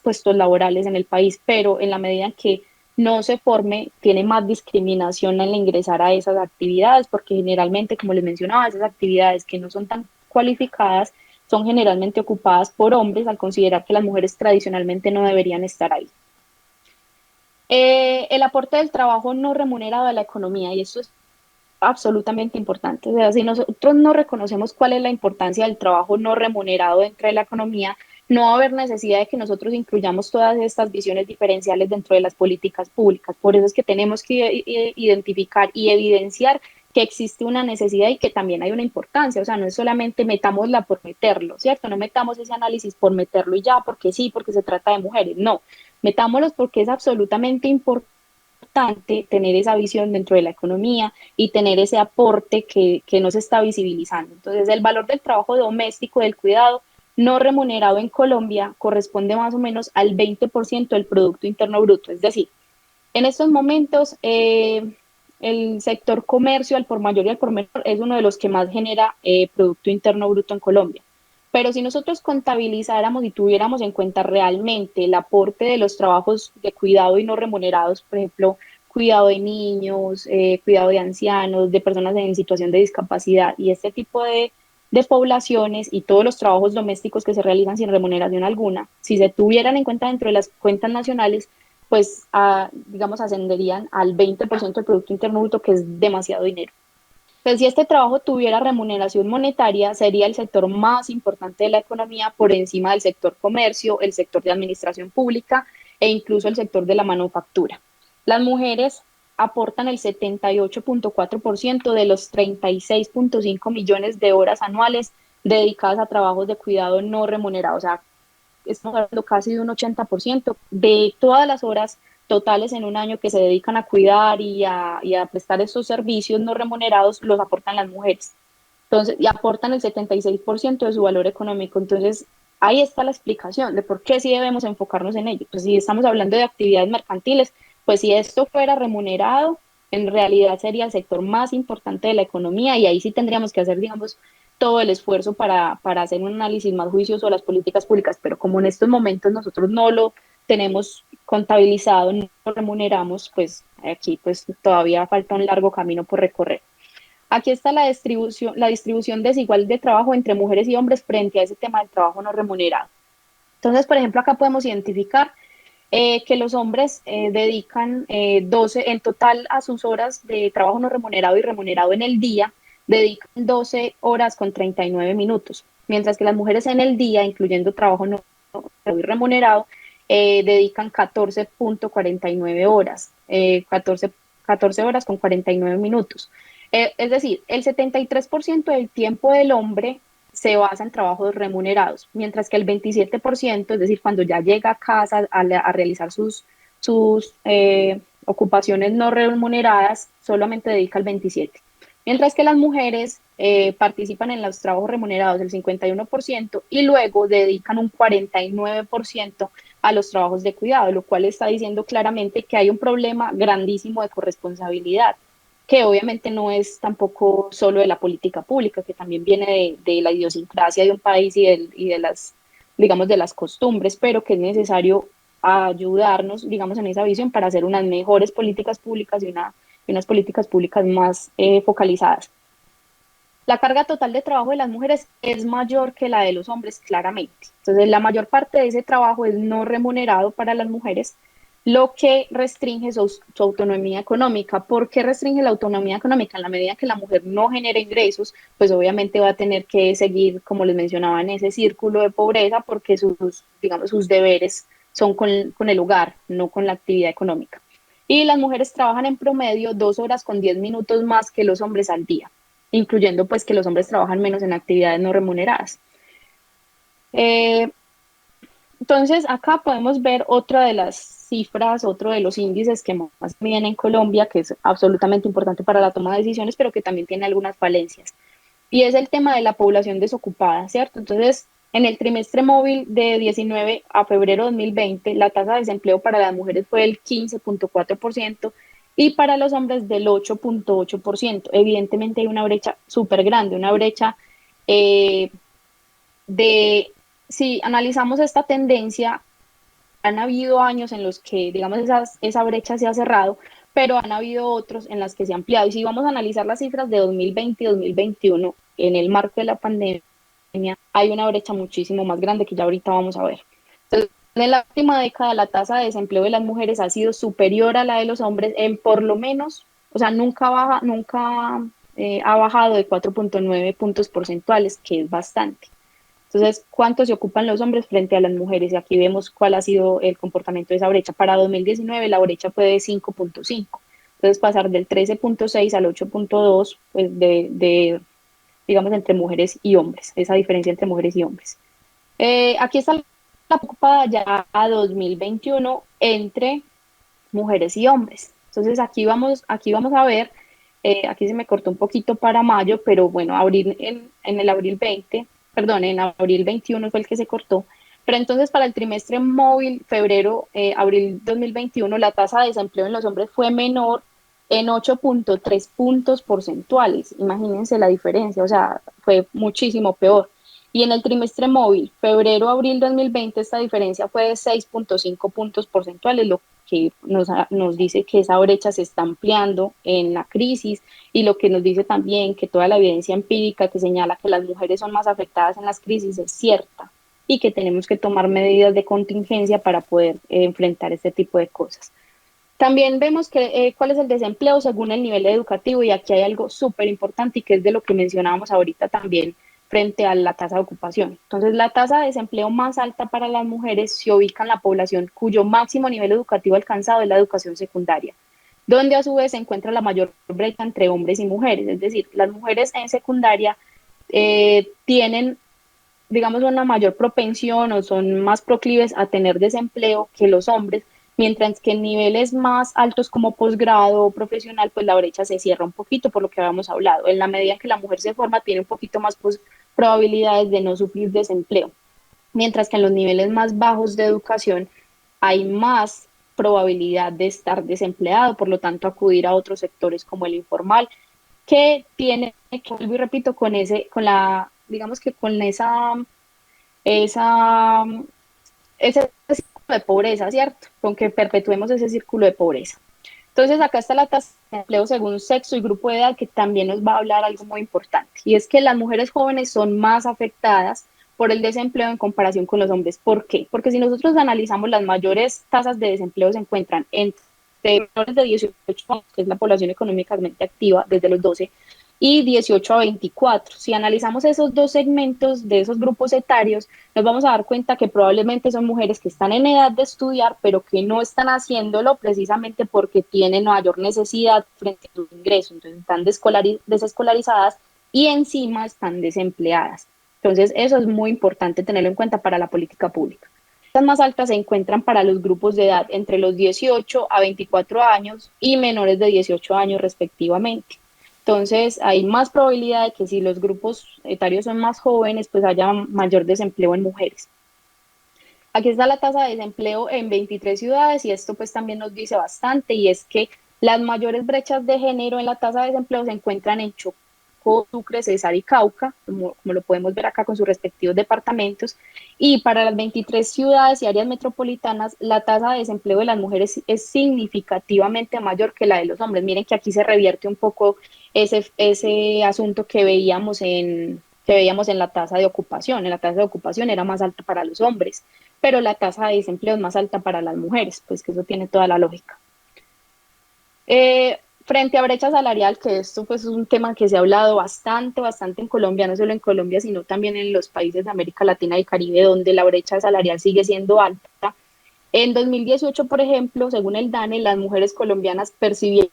puestos laborales en el país, pero en la medida en que no se forme, tiene más discriminación en ingresar a esas actividades, porque generalmente, como les mencionaba, esas actividades que no son tan cualificadas son generalmente ocupadas por hombres al considerar que las mujeres tradicionalmente no deberían estar ahí. El aporte del trabajo no remunerado a la economía, y esto es absolutamente importante. O sea, si nosotros no reconocemos cuál es la importancia del trabajo no remunerado dentro de la economía, no va a haber necesidad de que nosotros incluyamos todas estas visiones diferenciales dentro de las políticas públicas. Por eso es que tenemos que identificar y evidenciar que existe una necesidad y que también hay una importancia. O sea, no es solamente metámosla por meterlo, ¿cierto? No metamos ese análisis por meterlo y ya, porque sí, porque se trata de mujeres. No, metámoslos porque es absolutamente importante importante tener esa visión dentro de la economía y tener ese aporte que no se está visibilizando. Entonces, el valor del trabajo doméstico, del cuidado no remunerado en Colombia corresponde más o menos al 20% del Producto Interno Bruto. Es decir, en estos momentos, el sector comercio, al por mayor y al por menor, es uno de los que más genera Producto Interno Bruto en Colombia. Pero si nosotros contabilizáramos y tuviéramos en cuenta realmente el aporte de los trabajos de cuidado y no remunerados, por ejemplo, cuidado de niños, cuidado de ancianos, de personas en situación de discapacidad y este tipo de poblaciones y todos los trabajos domésticos que se realizan sin remuneración alguna, si se tuvieran en cuenta dentro de las cuentas nacionales, pues digamos ascenderían al 20% del Producto Interno Bruto, que es demasiado dinero. Pues si este trabajo tuviera remuneración monetaria, sería el sector más importante de la economía por encima del sector comercio, el sector de administración pública e incluso el sector de la manufactura. Las mujeres aportan el 78.4% de los 36.5 millones de horas anuales dedicadas a trabajos de cuidado no remunerados. O sea, estamos hablando casi de un 80% de todas las horas totales en un año que se dedican a cuidar y a prestar estos servicios no remunerados, los aportan las mujeres. Entonces, y aportan el 76% de su valor económico. Entonces, ahí está la explicación de por qué sí debemos enfocarnos en ello. Pues si estamos hablando de actividades mercantiles, pues si esto fuera remunerado, en realidad sería el sector más importante de la economía y ahí sí tendríamos que hacer, digamos, todo el esfuerzo para hacer un análisis más juicioso de las políticas públicas, pero como en estos momentos nosotros no lo tenemos contabilizado, no lo remuneramos, pues aquí pues todavía falta un largo camino por recorrer. Aquí está la distribución desigual de trabajo entre mujeres y hombres frente a ese tema del trabajo no remunerado. Entonces, por ejemplo, acá podemos identificar que los hombres dedican 12 en total a sus horas de trabajo no remunerado y remunerado en el día, dedican 12 horas con 39 minutos, mientras que las mujeres en el día, incluyendo trabajo no remunerado, dedican 14.49 horas, 14 horas con 49 minutos. Es decir, el 73% del tiempo del hombre se basa en trabajos remunerados, mientras que el 27%, es decir, cuando ya llega a casa a realizar sus ocupaciones no remuneradas, solamente dedica el 27%. Mientras que las mujeres participan en los trabajos remunerados el 51% y luego dedican un 49% a los trabajos de cuidado, lo cual está diciendo claramente que hay un problema grandísimo de corresponsabilidad, que obviamente no es tampoco solo de la política pública, que también viene de la idiosincrasia de un país y de las, digamos, de las costumbres, pero que es necesario ayudarnos, digamos, en esa visión para hacer unas mejores políticas públicas y unas políticas públicas más focalizadas. La carga total de trabajo de las mujeres es mayor que la de los hombres, claramente. Entonces, la mayor parte de ese trabajo es no remunerado para las mujeres, lo que restringe su autonomía económica. ¿Por qué restringe la autonomía económica? En la medida que la mujer no genera ingresos, pues obviamente va a tener que seguir, como les mencionaba, en ese círculo de pobreza porque digamos, sus deberes son con el hogar, no con la actividad económica. Y las mujeres trabajan en promedio 2 horas con 10 minutos más que los hombres al día, incluyendo pues que los hombres trabajan menos en actividades no remuneradas. Entonces, acá podemos ver otra de las cifras, otro de los índices que más miden en Colombia, que es absolutamente importante para la toma de decisiones, pero que también tiene algunas falencias. Y es el tema de la población desocupada, ¿cierto? Entonces, en el trimestre móvil de 19 a febrero de 2020, la tasa de desempleo para las mujeres fue del 15.4% y para los hombres del 8.8%. Evidentemente hay una brecha súper grande, una brecha eh, de, si analizamos esta tendencia, han habido años en los que, digamos, esa brecha se ha cerrado, pero han habido otros en las que se ha ampliado. Y si vamos a analizar las cifras de 2020 y 2021, en el marco de la pandemia, hay una brecha muchísimo más grande que ya ahorita vamos a ver. Entonces, en la última década, la tasa de desempleo de las mujeres ha sido superior a la de los hombres en por lo menos, o sea, nunca ha bajado de 4.9 puntos porcentuales, que es bastante. Entonces, ¿cuánto se ocupan los hombres frente a las mujeres? Y aquí vemos cuál ha sido el comportamiento de esa brecha. Para 2019 la brecha fue de 5.5. Entonces, pasar del 13.6 al 8.2, pues digamos, entre mujeres y hombres, esa diferencia entre mujeres y hombres. Aquí está la ocupada ya a 2021 entre mujeres y hombres. Entonces aquí vamos a ver, aquí se me cortó un poquito para mayo, pero bueno, en el abril 20, perdón, en abril 21 fue el que se cortó. Pero entonces para el trimestre móvil, abril 2021, la tasa de desempleo en los hombres fue menor en 8,3 puntos porcentuales. Imagínense la diferencia, o sea, fue muchísimo peor. Y en el trimestre móvil, febrero-abril 2020, esta diferencia fue de 6,5 puntos porcentuales, lo que nos dice que esa brecha se está ampliando en la crisis y lo que nos dice también que toda la evidencia empírica que señala que las mujeres son más afectadas en las crisis es cierta y que tenemos que tomar medidas de contingencia para poder enfrentar este tipo de cosas. También vemos cuál es el desempleo según el nivel educativo y aquí hay algo súper importante y que es de lo que mencionábamos ahorita también frente a la tasa de ocupación. Entonces, la tasa de desempleo más alta para las mujeres se ubica en la población cuyo máximo nivel educativo alcanzado es la educación secundaria, donde a su vez se encuentra la mayor brecha entre hombres y mujeres. Es decir, las mujeres en secundaria tienen, digamos, una mayor propensión o son más proclives a tener desempleo que los hombres, mientras que en niveles más altos como posgrado o profesional, pues la brecha se cierra un poquito por lo que habíamos hablado. En la medida en que la mujer se forma, tiene un poquito más probabilidades de no sufrir desempleo, mientras que en los niveles más bajos de educación hay más probabilidad de estar desempleado, por lo tanto acudir a otros sectores como el informal, que tiene, vuelvo y repito, digamos que con esa, ese círculo de pobreza, ¿cierto? Con que perpetuemos ese círculo de pobreza. Entonces, acá está la tasa de empleo según sexo y grupo de edad, que también nos va a hablar algo muy importante, y es que las mujeres jóvenes son más afectadas por el desempleo en comparación con los hombres. ¿Por qué? Porque si nosotros analizamos, las mayores tasas de desempleo se encuentran entre menores de 18 años, que es la población económicamente activa desde los 12, y 18 a 24. Si analizamos esos dos segmentos de esos grupos etarios, nos vamos a dar cuenta que probablemente son mujeres que están en edad de estudiar, pero que no están haciéndolo precisamente porque tienen mayor necesidad frente a sus ingresos. Entonces están desescolarizadas y encima están desempleadas. Entonces eso es muy importante tenerlo en cuenta para la política pública. Las más altas se encuentran para los grupos de edad entre los 18 a 24 años y menores de 18 años respectivamente. Entonces, hay más probabilidad de que si los grupos etarios son más jóvenes, pues haya mayor desempleo en mujeres. Aquí está la tasa de desempleo en 23 ciudades y esto pues también nos dice bastante y es que las mayores brechas de género en la tasa de desempleo se encuentran en Chocó, Sucre, Cesar y Cauca, como lo podemos ver acá con sus respectivos departamentos. Y para las 23 ciudades y áreas metropolitanas, la tasa de desempleo de las mujeres es significativamente mayor que la de los hombres. Miren que aquí se revierte un poco ese asunto que veíamos en la tasa de ocupación. En la tasa de ocupación era más alta para los hombres, pero la tasa de desempleo es más alta para las mujeres, pues que eso tiene toda la lógica. Frente a brecha salarial, que esto pues es un tema que se ha hablado bastante en Colombia, no solo en Colombia, sino también en los países de América Latina y Caribe, donde la brecha salarial sigue siendo alta. En 2018, por ejemplo, según el DANE, las mujeres colombianas percibieron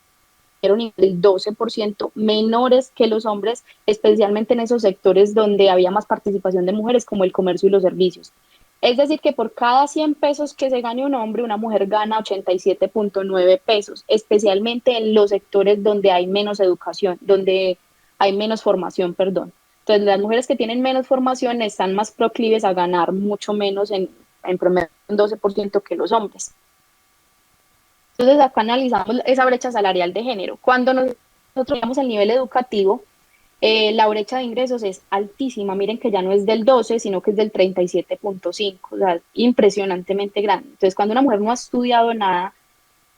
el 12% menores que los hombres, especialmente en esos sectores donde había más participación de mujeres, como el comercio y los servicios. Es decir, que por cada 100 pesos que se gane un hombre, una mujer gana 87,9 pesos, especialmente en los sectores donde hay menos educación, donde hay menos formación, perdón. Entonces, las mujeres que tienen menos formación están más proclives a ganar mucho menos en promedio un 12% que los hombres. Entonces, acá analizamos esa brecha salarial de género. Cuando nosotros vemos el nivel educativo, la brecha de ingresos es altísima. Miren que ya no es del 12, sino que es del 37,5, o sea, impresionantemente grande. Entonces, cuando una mujer no ha estudiado nada,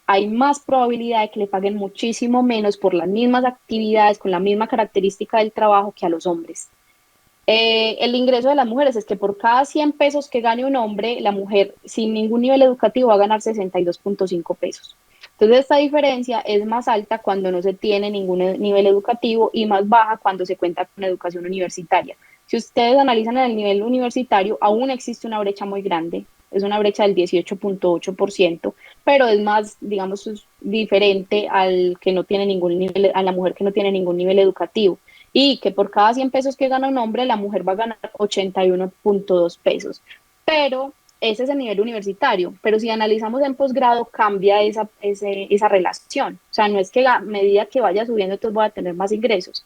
hay más probabilidad de que le paguen muchísimo menos por las mismas actividades, con la misma característica del trabajo que a los hombres. El ingreso de las mujeres es que por cada 100 pesos que gane un hombre, la mujer sin ningún nivel educativo va a ganar 62,5 pesos. Entonces, esta diferencia es más alta cuando no se tiene ningún nivel educativo y más baja cuando se cuenta con educación universitaria. Si ustedes analizan el nivel universitario, aún existe una brecha muy grande, es una brecha del 18,8%, pero es más, digamos, es diferente al que no tiene ningún nivel, a la mujer que no tiene ningún nivel educativo y que por cada 100 pesos que gana un hombre, la mujer va a ganar 81,2 pesos. Pero ese es el nivel universitario, pero si analizamos en posgrado cambia esa relación. O sea, no es que a medida que vaya subiendo entonces voy a tener más ingresos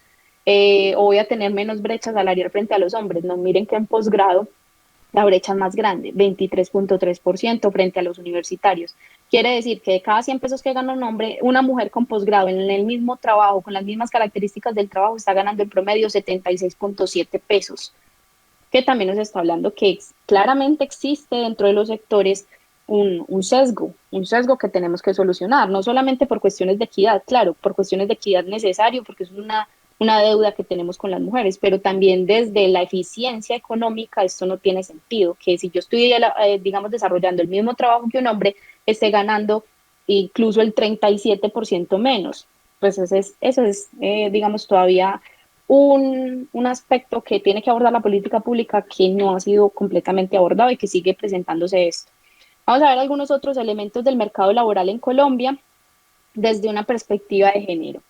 o voy a tener menos brecha salarial frente a los hombres. No, miren que en posgrado la brecha es más grande, 23.3% frente a los universitarios. Quiere decir que de cada 100 pesos que gana un hombre, una mujer con posgrado en el mismo trabajo, con las mismas características del trabajo, está ganando en promedio 76.7 pesos, que también nos está hablando que claramente existe dentro de los sectores un sesgo que tenemos que solucionar, no solamente por cuestiones de equidad, claro, por cuestiones de equidad necesario, porque es una deuda que tenemos con las mujeres, pero también desde la eficiencia económica esto no tiene sentido, que si yo estoy, digamos, desarrollando el mismo trabajo que un hombre, esté ganando incluso el 37% menos. Pues eso es digamos, todavía un aspecto que tiene que abordar la política pública que no ha sido completamente abordado y que sigue presentándose esto. Vamos a ver algunos otros elementos del mercado laboral en Colombia desde una perspectiva de género.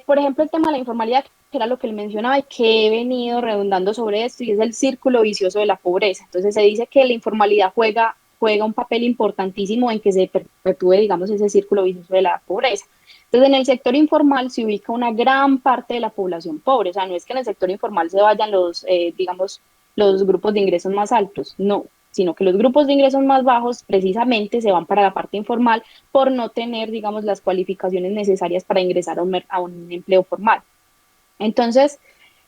Por ejemplo, el tema de la informalidad, que era lo que él mencionaba y que he venido redundando sobre esto, y es el círculo vicioso de la pobreza. Entonces se dice que la informalidad juega un papel importantísimo en que se perpetúe, digamos, ese círculo vicioso de la pobreza. Entonces, en el sector informal se ubica una gran parte de la población pobre. O sea, no es que en el sector informal se vayan digamos, los grupos de ingresos más altos, no, sino que los grupos de ingresos más bajos precisamente se van para la parte informal por no tener, digamos, las cualificaciones necesarias para ingresar a un empleo formal. Entonces,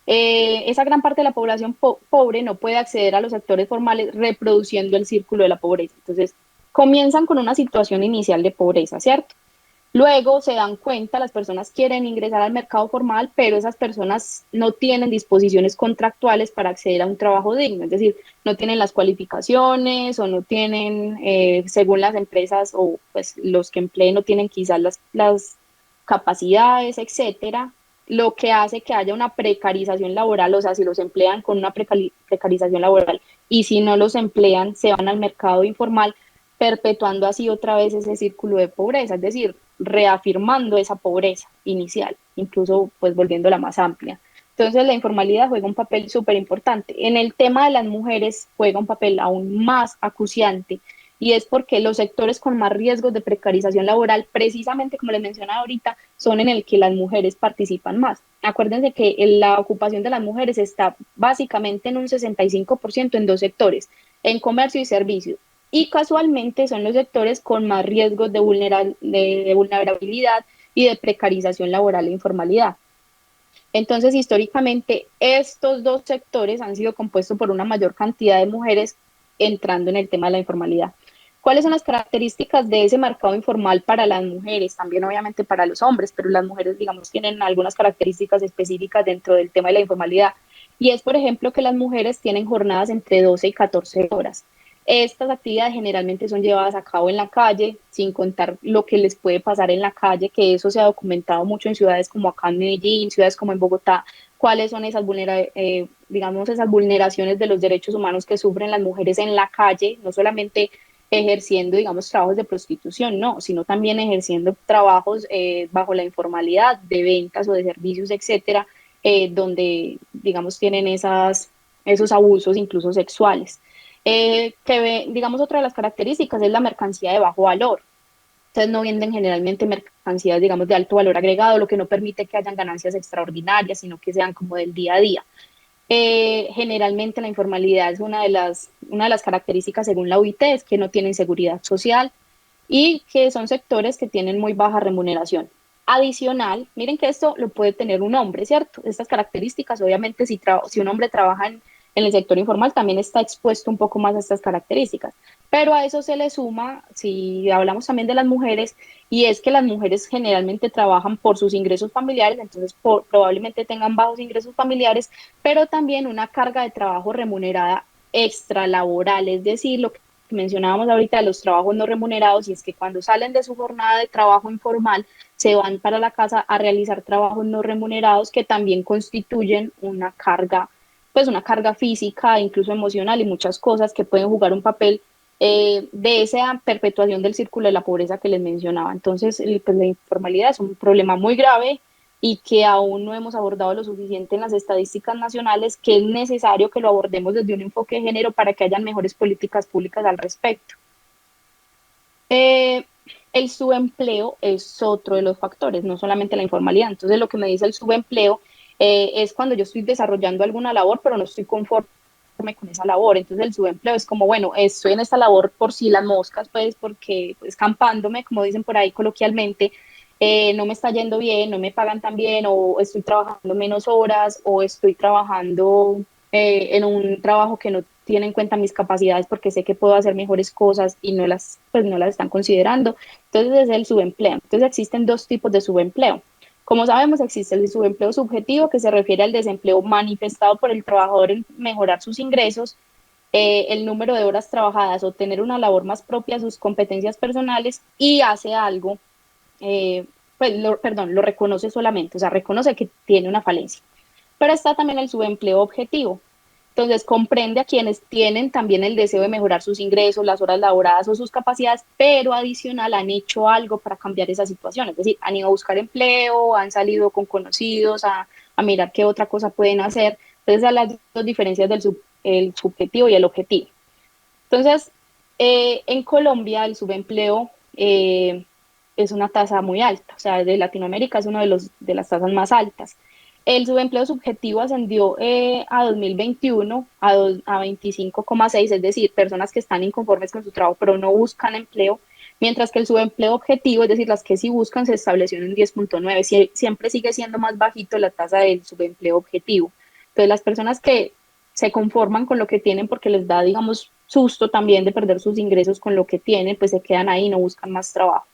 esa gran parte de la población pobre no puede acceder a los sectores formales reproduciendo el círculo de la pobreza. Entonces, comienzan con una situación inicial de pobreza, ¿cierto? Luego se dan cuenta, las personas quieren ingresar al mercado formal, pero esas personas no tienen disposiciones contractuales para acceder a un trabajo digno, es decir, no tienen las cualificaciones o no tienen, según las empresas o pues los que empleen, no tienen quizás las capacidades, etcétera, lo que hace que haya una precarización laboral, o sea, si los emplean con una precarización laboral y si no los emplean, se van al mercado informal, perpetuando así otra vez ese círculo de pobreza, es decir, reafirmando esa pobreza inicial, incluso pues volviéndola más amplia. Entonces la informalidad juega un papel súper importante. En el tema de las mujeres juega un papel aún más acuciante y es porque los sectores con más riesgos de precarización laboral, precisamente como les mencionaba ahorita, son en el que las mujeres participan más. Acuérdense que la ocupación de las mujeres está básicamente en un 65% en dos sectores, en comercio y servicios y casualmente son los sectores con más riesgos de vulnerabilidad y de precarización laboral e informalidad. Entonces, históricamente, estos dos sectores han sido compuestos por una mayor cantidad de mujeres entrando en el tema de la informalidad. ¿Cuáles son las características de ese mercado informal para las mujeres? También obviamente para los hombres, pero las mujeres, digamos, tienen algunas características específicas dentro del tema de la informalidad. Y es, por ejemplo, que las mujeres tienen jornadas entre 12 y 14 horas. Estas actividades generalmente son llevadas a cabo en la calle, sin contar lo que les puede pasar en la calle, que eso se ha documentado mucho en ciudades como acá en Medellín, ciudades como en Bogotá, cuáles son digamos, esas vulneraciones de los derechos humanos que sufren las mujeres en la calle, no solamente ejerciendo, digamos, trabajos de prostitución, no, sino también ejerciendo trabajos bajo la informalidad de ventas o de servicios, etcétera, donde, digamos, tienen esos abusos, incluso sexuales. Digamos, otra de las características es la mercancía de bajo valor. Entonces no venden generalmente mercancías, digamos, de alto valor agregado, lo que no permite que hayan ganancias extraordinarias, sino que sean como del día a día. Generalmente la informalidad es una de las características según la OIT, es que no tienen seguridad social y que son sectores que tienen muy baja remuneración. Adicional, miren que esto lo puede tener un hombre, ¿cierto? Estas características, obviamente, si un hombre trabaja en el sector informal, también está expuesto un poco más a estas características. Pero a eso se le suma, si hablamos también de las mujeres, y es que las mujeres generalmente trabajan por sus ingresos familiares, entonces probablemente tengan bajos ingresos familiares, pero también una carga de trabajo remunerada extralaboral, es decir, lo que mencionábamos ahorita de los trabajos no remunerados, y es que cuando salen de su jornada de trabajo informal, se van para la casa a realizar trabajos no remunerados que también constituyen pues una carga física, incluso emocional y muchas cosas que pueden jugar un papel de esa perpetuación del círculo de la pobreza que les mencionaba. Entonces, pues, la informalidad es un problema muy grave y que aún no hemos abordado lo suficiente en las estadísticas nacionales, que es necesario que lo abordemos desde un enfoque de género para que hayan mejores políticas públicas al respecto. Eh, el subempleo es otro de los factores, no solamente la informalidad. Entonces, lo que me dice el subempleo es cuando yo estoy desarrollando alguna labor, pero no estoy conforme con esa labor. Entonces, el subempleo es como, bueno, estoy en esta labor por si las moscas, pues, porque pues campándome, como dicen por ahí coloquialmente, no me está yendo bien, no me pagan tan bien, o estoy trabajando menos horas, o estoy trabajando en un trabajo que no tiene en cuenta mis capacidades porque sé que puedo hacer mejores cosas y no las, pues no las están considerando. Entonces es el subempleo. Entonces existen dos tipos de subempleo. Como sabemos, existe el subempleo subjetivo, que se refiere al desempleo manifestado por el trabajador en mejorar sus ingresos, el número de horas trabajadas o tener una labor más propia de sus competencias personales y hace algo, pues, perdón, lo reconoce solamente, o sea, reconoce que tiene una falencia. Pero está también el subempleo objetivo. Entonces, comprende a quienes tienen también el deseo de mejorar sus ingresos, las horas laboradas o sus capacidades, pero adicional han hecho algo para cambiar esa situación. Es decir, han ido a buscar empleo, han salido con conocidos a mirar qué otra cosa pueden hacer. Entonces, a las dos diferencias del el subjetivo y el objetivo. Entonces, en Colombia el subempleo es una tasa muy alta, o sea, de Latinoamérica es una de las tasas más altas. El subempleo subjetivo ascendió a 2021 a 25,6, es decir, personas que están inconformes con su trabajo pero no buscan empleo, mientras que el subempleo objetivo, es decir, las que sí buscan, se estableció en 10,9. Siempre sigue siendo más bajito la tasa del subempleo objetivo. Entonces, las personas que se conforman con lo que tienen porque les da, digamos, susto también de perder sus ingresos con lo que tienen, pues se quedan ahí y no buscan más trabajo.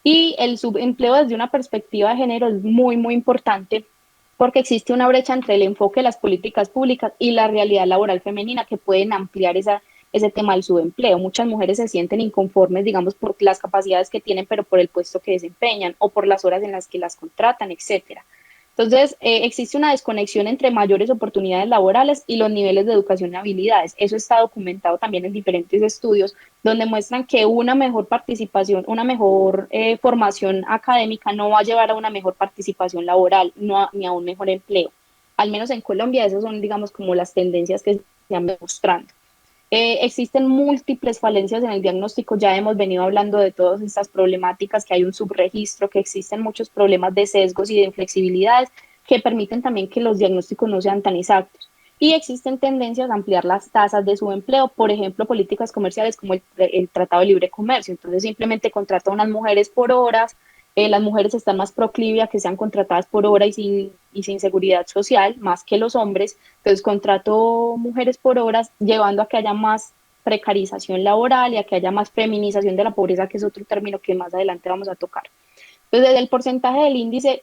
Y el subempleo desde una perspectiva de género es muy, muy importante porque existe una brecha entre el enfoque de las políticas públicas y la realidad laboral femenina que pueden ampliar ese tema del subempleo. Muchas mujeres se sienten inconformes, digamos, por las capacidades que tienen, pero por el puesto que desempeñan o por las horas en las que las contratan, etcétera. Entonces, existe una desconexión entre mayores oportunidades laborales y los niveles de educación y habilidades. Eso está documentado también en diferentes estudios donde muestran que una mejor participación, una mejor formación académica no va a llevar a una mejor participación laboral ni a un mejor empleo. Al menos en Colombia, esas son, digamos, como las tendencias que se están demostrando. Existen múltiples falencias en el diagnóstico, ya hemos venido hablando de todas estas problemáticas, que hay un subregistro, que existen muchos problemas de sesgos y de inflexibilidades que permiten también que los diagnósticos no sean tan exactos. Y existen tendencias a ampliar las tasas de subempleo, por ejemplo, políticas comerciales como el Tratado de Libre Comercio. Entonces, simplemente contrata a unas mujeres por horas, las mujeres están más proclives a que sean contratadas por hora y sin seguridad social, más que los hombres. Entonces, contrato mujeres por horas, llevando a que haya más precarización laboral y a que haya más feminización de la pobreza, que es otro término que más adelante vamos a tocar. Entonces, desde el porcentaje del índice,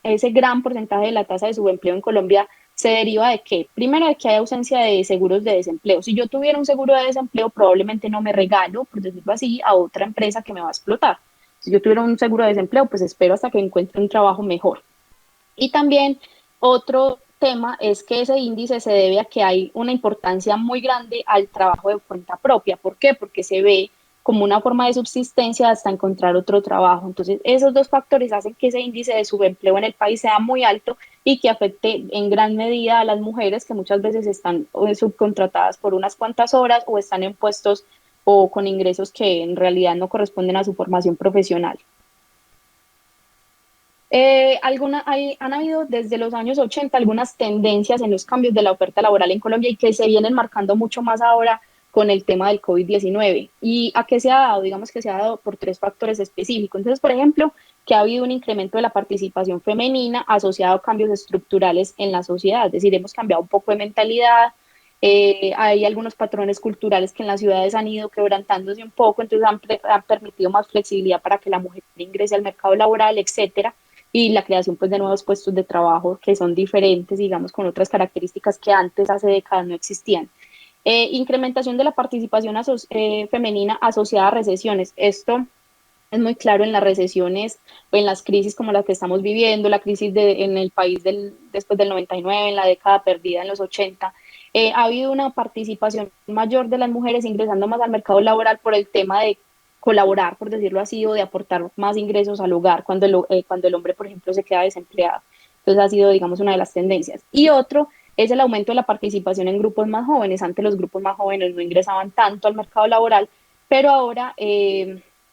ese gran porcentaje de la tasa de subempleo en Colombia se deriva de que, primero, de que hay ausencia de seguros de desempleo. Si yo tuviera un seguro de desempleo, probablemente no me regalo, por decirlo así, a otra empresa que me va a explotar. Si yo tuviera un seguro de desempleo, pues espero hasta que encuentre un trabajo mejor. Y también otro tema es que ese índice se debe a que hay una importancia muy grande al trabajo de cuenta propia. ¿Por qué? Porque se ve como una forma de subsistencia hasta encontrar otro trabajo. Entonces, esos dos factores hacen que ese índice de subempleo en el país sea muy alto y que afecte en gran medida a las mujeres que muchas veces están subcontratadas por unas cuantas horas o están en puestos o con ingresos que en realidad no corresponden a su formación profesional. Han habido desde los años 80 algunas tendencias en los cambios de la oferta laboral en Colombia y que se vienen marcando mucho más ahora con el tema del COVID-19. ¿Y a qué se ha dado? Digamos que se ha dado por tres factores específicos. Entonces, por ejemplo, que ha habido un incremento de la participación femenina asociado a cambios estructurales en la sociedad. Es decir, hemos cambiado un poco de mentalidad. Hay algunos patrones culturales que en las ciudades han ido quebrantándose un poco, entonces han permitido más flexibilidad para que la mujer ingrese al mercado laboral, etcétera, y la creación pues de nuevos puestos de trabajo que son diferentes, digamos, con otras características que antes, hace décadas, no existían. Incrementación de la participación femenina asociada a recesiones. Esto es muy claro en las recesiones o en las crisis como las que estamos viviendo, la crisis en el país después del 99, en la década perdida en los 80. Ha habido una participación mayor de las mujeres ingresando más al mercado laboral por el tema de colaborar, por decirlo así, o de aportar más ingresos al hogar cuando el hombre, por ejemplo, se queda desempleado. Entonces ha sido, digamos, una de las tendencias. Y otro es el aumento de la participación en grupos más jóvenes. Antes los grupos más jóvenes no ingresaban tanto al mercado laboral, pero ahora,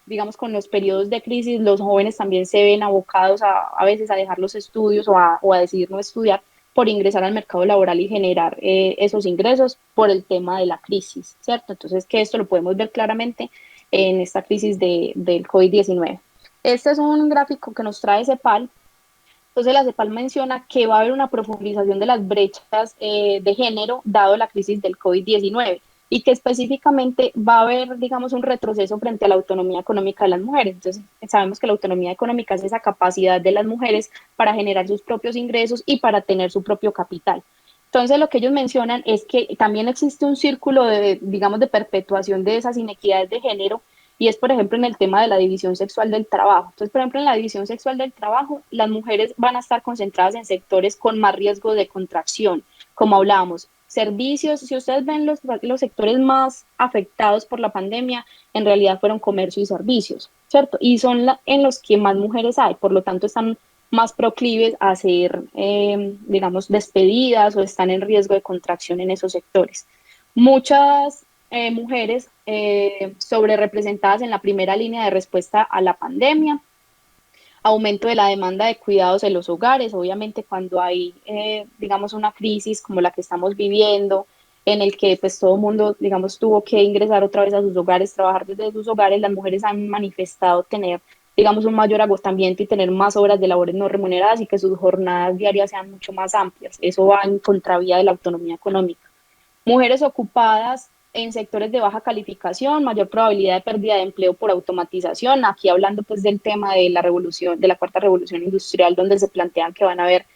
digamos, con los periodos de crisis, los jóvenes también se ven abocados a veces a dejar los estudios o a decidir no estudiar por ingresar al mercado laboral y generar esos ingresos por el tema de la crisis, ¿cierto? Entonces, que esto lo podemos ver claramente en esta crisis del COVID-19. Este es un gráfico que nos trae CEPAL. Entonces, la CEPAL menciona que va a haber una profundización de las brechas de género dado la crisis del COVID-19 y que específicamente va a haber, digamos, un retroceso frente a la autonomía económica de las mujeres. Entonces, sabemos que la autonomía económica es esa capacidad de las mujeres para generar sus propios ingresos y para tener su propio capital. Entonces, lo que ellos mencionan es que también existe un círculo de, digamos, de perpetuación de esas inequidades de género y es, por ejemplo, en el tema de la división sexual del trabajo. Entonces, por ejemplo, en la división sexual del trabajo, las mujeres van a estar concentradas en sectores con más riesgo de contracción, como hablábamos. Servicios, si ustedes ven los sectores más afectados por la pandemia, en realidad fueron comercio y servicios, ¿cierto? Y son en los que más mujeres hay, por lo tanto están más proclives a ser, digamos, despedidas o están en riesgo de contracción en esos sectores. Muchas mujeres sobre representadas en la primera línea de respuesta a la pandemia, aumento de la demanda de cuidados en los hogares, obviamente cuando hay, digamos, una crisis como la que estamos viviendo, en el que pues todo el mundo, digamos, tuvo que ingresar otra vez a sus hogares, trabajar desde sus hogares, las mujeres han manifestado tener, digamos, un mayor agotamiento y tener más horas de labores no remuneradas y que sus jornadas diarias sean mucho más amplias. Eso va en contravía de la autonomía económica. Mujeres ocupadas en sectores de baja calificación, mayor probabilidad de pérdida de empleo por automatización. Aquí hablando pues del tema de la revolución, de la cuarta revolución industrial, donde se plantean que van a haber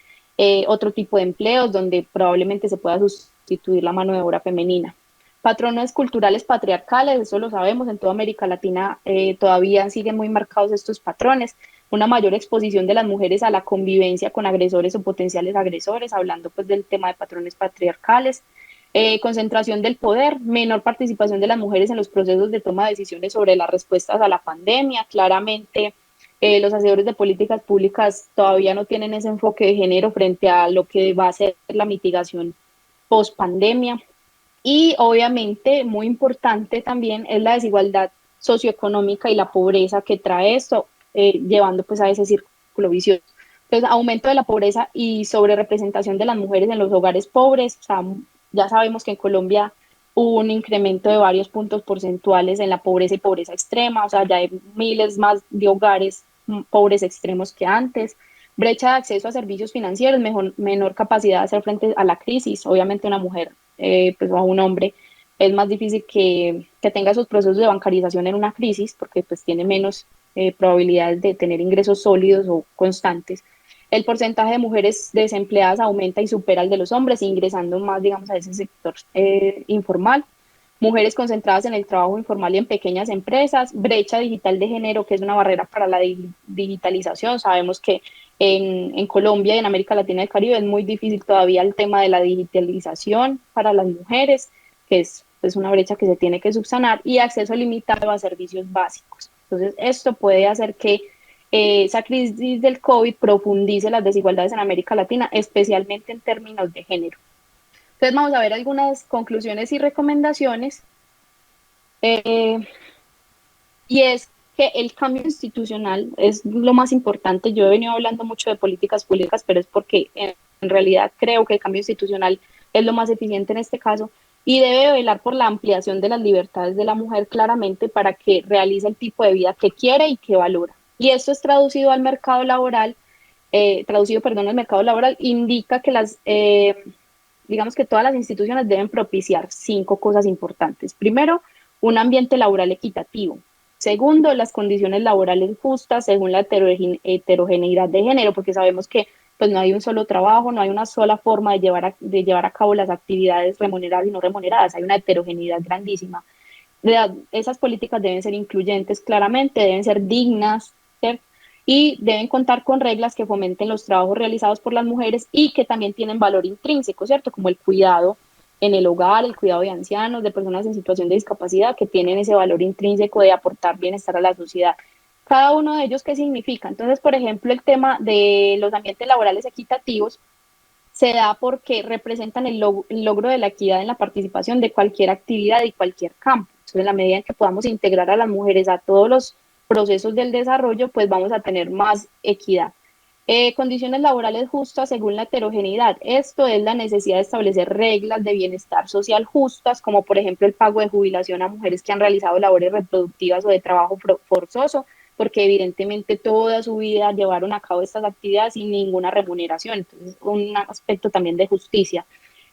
otro tipo de empleos, donde probablemente se pueda sustituir la mano de obra femenina. Patrones culturales patriarcales, eso lo sabemos, en toda América Latina todavía siguen muy marcados estos patrones. Una mayor exposición de las mujeres a la convivencia con agresores o potenciales agresores, hablando pues del tema de patrones patriarcales. Concentración del poder, menor participación de las mujeres en los procesos de toma de decisiones sobre las respuestas a la pandemia. Claramente, los hacedores de políticas públicas todavía no tienen ese enfoque de género frente a lo que va a ser la mitigación post pandemia. Y obviamente, muy importante también es la desigualdad socioeconómica y la pobreza que trae esto, llevando pues a ese círculo vicioso. Entonces, aumento de la pobreza y sobre representación de las mujeres en los hogares pobres. O sea, ya sabemos que en Colombia hubo un incremento de varios puntos porcentuales en la pobreza y pobreza extrema. O sea, ya hay miles más de hogares pobres extremos que antes. Brecha de acceso a servicios financieros, menor capacidad de hacer frente a la crisis. Obviamente una mujer pues, o a un hombre es más difícil que tenga esos procesos de bancarización en una crisis porque pues tiene menos probabilidades de tener ingresos sólidos o constantes. El porcentaje de mujeres desempleadas aumenta y supera el de los hombres, ingresando más, digamos, a ese sector informal. Mujeres concentradas en el trabajo informal y en pequeñas empresas, brecha digital de género, que es una barrera para la digitalización. Sabemos que en Colombia y en América Latina y el Caribe es muy difícil todavía el tema de la digitalización para las mujeres, que es pues, una brecha que se tiene que subsanar, y acceso limitado a servicios básicos. Entonces, esto puede hacer que esa crisis del COVID profundice las desigualdades en América Latina, especialmente en términos de género. Entonces vamos a ver algunas conclusiones y recomendaciones. Eh, y es que el cambio institucional es lo más importante. Yo he venido hablando mucho de políticas públicas, pero es porque en realidad creo que el cambio institucional es lo más eficiente en este caso y debe velar por la ampliación de las libertades de la mujer claramente para que realice el tipo de vida que quiere y que valora. Y esto es traducido al mercado laboral, al mercado laboral, indica que digamos que todas las instituciones deben propiciar 5 cosas importantes. Primero, un ambiente laboral equitativo. Segundo, las condiciones laborales justas según la heterogeneidad de género, porque sabemos que pues, no hay un solo trabajo, no hay una sola forma de llevar a cabo las actividades remuneradas y no remuneradas, hay una heterogeneidad grandísima. Esas políticas deben ser incluyentes claramente, deben ser dignas, ¿cierto? Y deben contar con reglas que fomenten los trabajos realizados por las mujeres y que también tienen valor intrínseco, ¿cierto? Como el cuidado en el hogar, el cuidado de ancianos, de personas en situación de discapacidad que tienen ese valor intrínseco de aportar bienestar a la sociedad. Cada uno de ellos, ¿qué significa? Entonces, por ejemplo, el tema de los ambientes laborales equitativos se da porque representan el logro de la equidad en la participación de cualquier actividad y cualquier campo. Entonces, en la medida en que podamos integrar a las mujeres a todos los procesos del desarrollo, pues vamos a tener más equidad. Condiciones laborales justas según la heterogeneidad. Esto es la necesidad de establecer reglas de bienestar social justas, como por ejemplo el pago de jubilación a mujeres que han realizado labores reproductivas o de trabajo forzoso, porque evidentemente toda su vida llevaron a cabo estas actividades sin ninguna remuneración. Entonces, un aspecto también de justicia.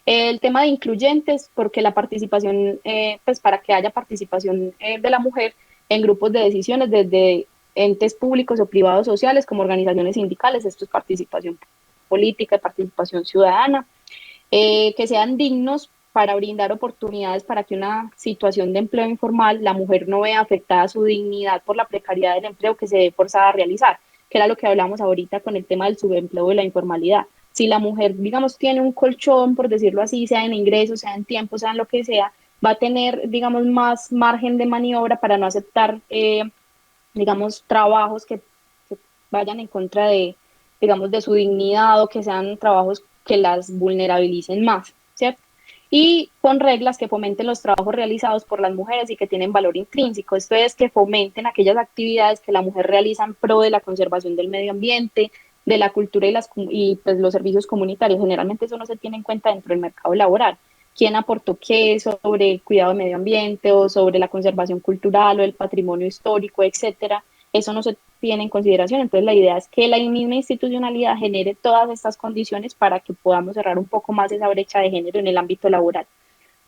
El tema de incluyentes, porque la participación, pues para que haya participación de la mujer en grupos de decisiones desde entes públicos o privados sociales como organizaciones sindicales, esto es participación política y participación ciudadana, que sean dignos para brindar oportunidades para que una situación de empleo informal, la mujer no vea afectada su dignidad por la precariedad del empleo que se ve forzada a realizar, que era lo que hablamos ahorita con el tema del subempleo y la informalidad. Si la mujer, digamos, tiene un colchón, por decirlo así, sea en ingresos, sea en tiempo, sea en lo que sea, va a tener, digamos, más margen de maniobra para no aceptar, digamos, trabajos que vayan en contra de, digamos, de su dignidad o que sean trabajos que las vulnerabilicen más, ¿cierto? Y con reglas que fomenten los trabajos realizados por las mujeres y que tienen valor intrínseco. Esto es que fomenten aquellas actividades que la mujer realiza en pro de la conservación del medio ambiente, de la cultura y pues, los servicios comunitarios. Generalmente eso no se tiene en cuenta dentro del mercado laboral. ¿Quién aportó qué sobre el cuidado del medio ambiente o sobre la conservación cultural o el patrimonio histórico, etcétera? Eso no se tiene en consideración. Entonces, la idea es que la misma institucionalidad genere todas estas condiciones para que podamos cerrar un poco más esa brecha de género en el ámbito laboral.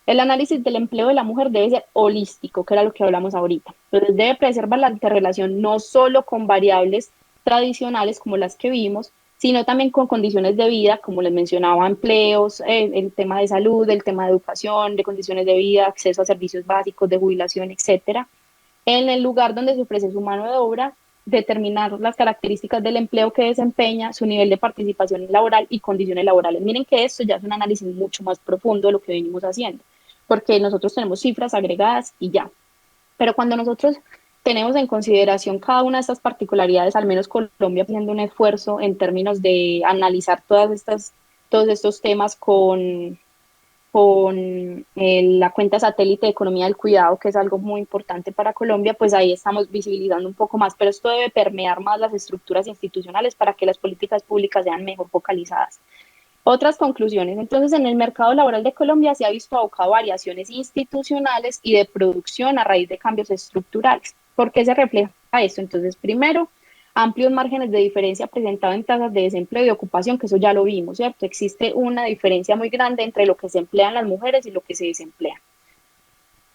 El análisis del empleo de la mujer debe ser holístico, que era lo que hablamos ahorita. Entonces, debe preservar la interrelación no solo con variables tradicionales como las que vimos, sino también con condiciones de vida, como les mencionaba, empleos, el tema de salud, el tema de educación, de condiciones de vida, acceso a servicios básicos, de jubilación, etcétera. En el lugar donde se ofrece su mano de obra, determinar las características del empleo que desempeña, su nivel de participación laboral y condiciones laborales. Miren que esto ya es un análisis mucho más profundo de lo que venimos haciendo, porque nosotros tenemos cifras agregadas y ya. Pero cuando nosotros tenemos en consideración cada una de estas particularidades, al menos Colombia haciendo un esfuerzo en términos de analizar todos estos temas con la cuenta satélite de economía del cuidado, que es algo muy importante para Colombia, pues ahí estamos visibilizando un poco más, pero esto debe permear más las estructuras institucionales para que las políticas públicas sean mejor focalizadas. Otras conclusiones. Entonces, en el mercado laboral de Colombia se ha visto abocado a variaciones institucionales y de producción a raíz de cambios estructurales. ¿Por qué se refleja esto? Entonces, primero, amplios márgenes de diferencia presentados en tasas de desempleo y de ocupación, que eso ya lo vimos, ¿cierto? Existe una diferencia muy grande entre lo que se emplean las mujeres y lo que se desemplea.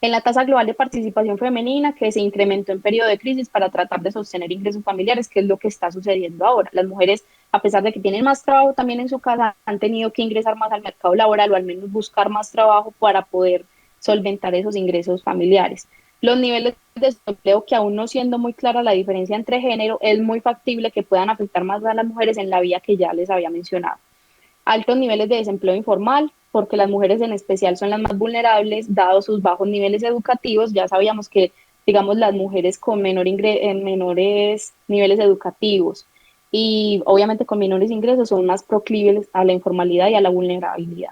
En la tasa global de participación femenina, que se incrementó en periodo de crisis para tratar de sostener ingresos familiares, que es lo que está sucediendo ahora. Las mujeres, a pesar de que tienen más trabajo también en su casa, han tenido que ingresar más al mercado laboral o al menos buscar más trabajo para poder solventar esos ingresos familiares. Los niveles de desempleo, que aún no siendo muy clara la diferencia entre género, es muy factible que puedan afectar más a las mujeres en la vía que ya les había mencionado. Altos niveles de desempleo informal, porque las mujeres en especial son las más vulnerables, dado sus bajos niveles educativos. Ya sabíamos que, digamos, las mujeres con menores niveles educativos y obviamente con menores ingresos son más proclives a la informalidad y a la vulnerabilidad.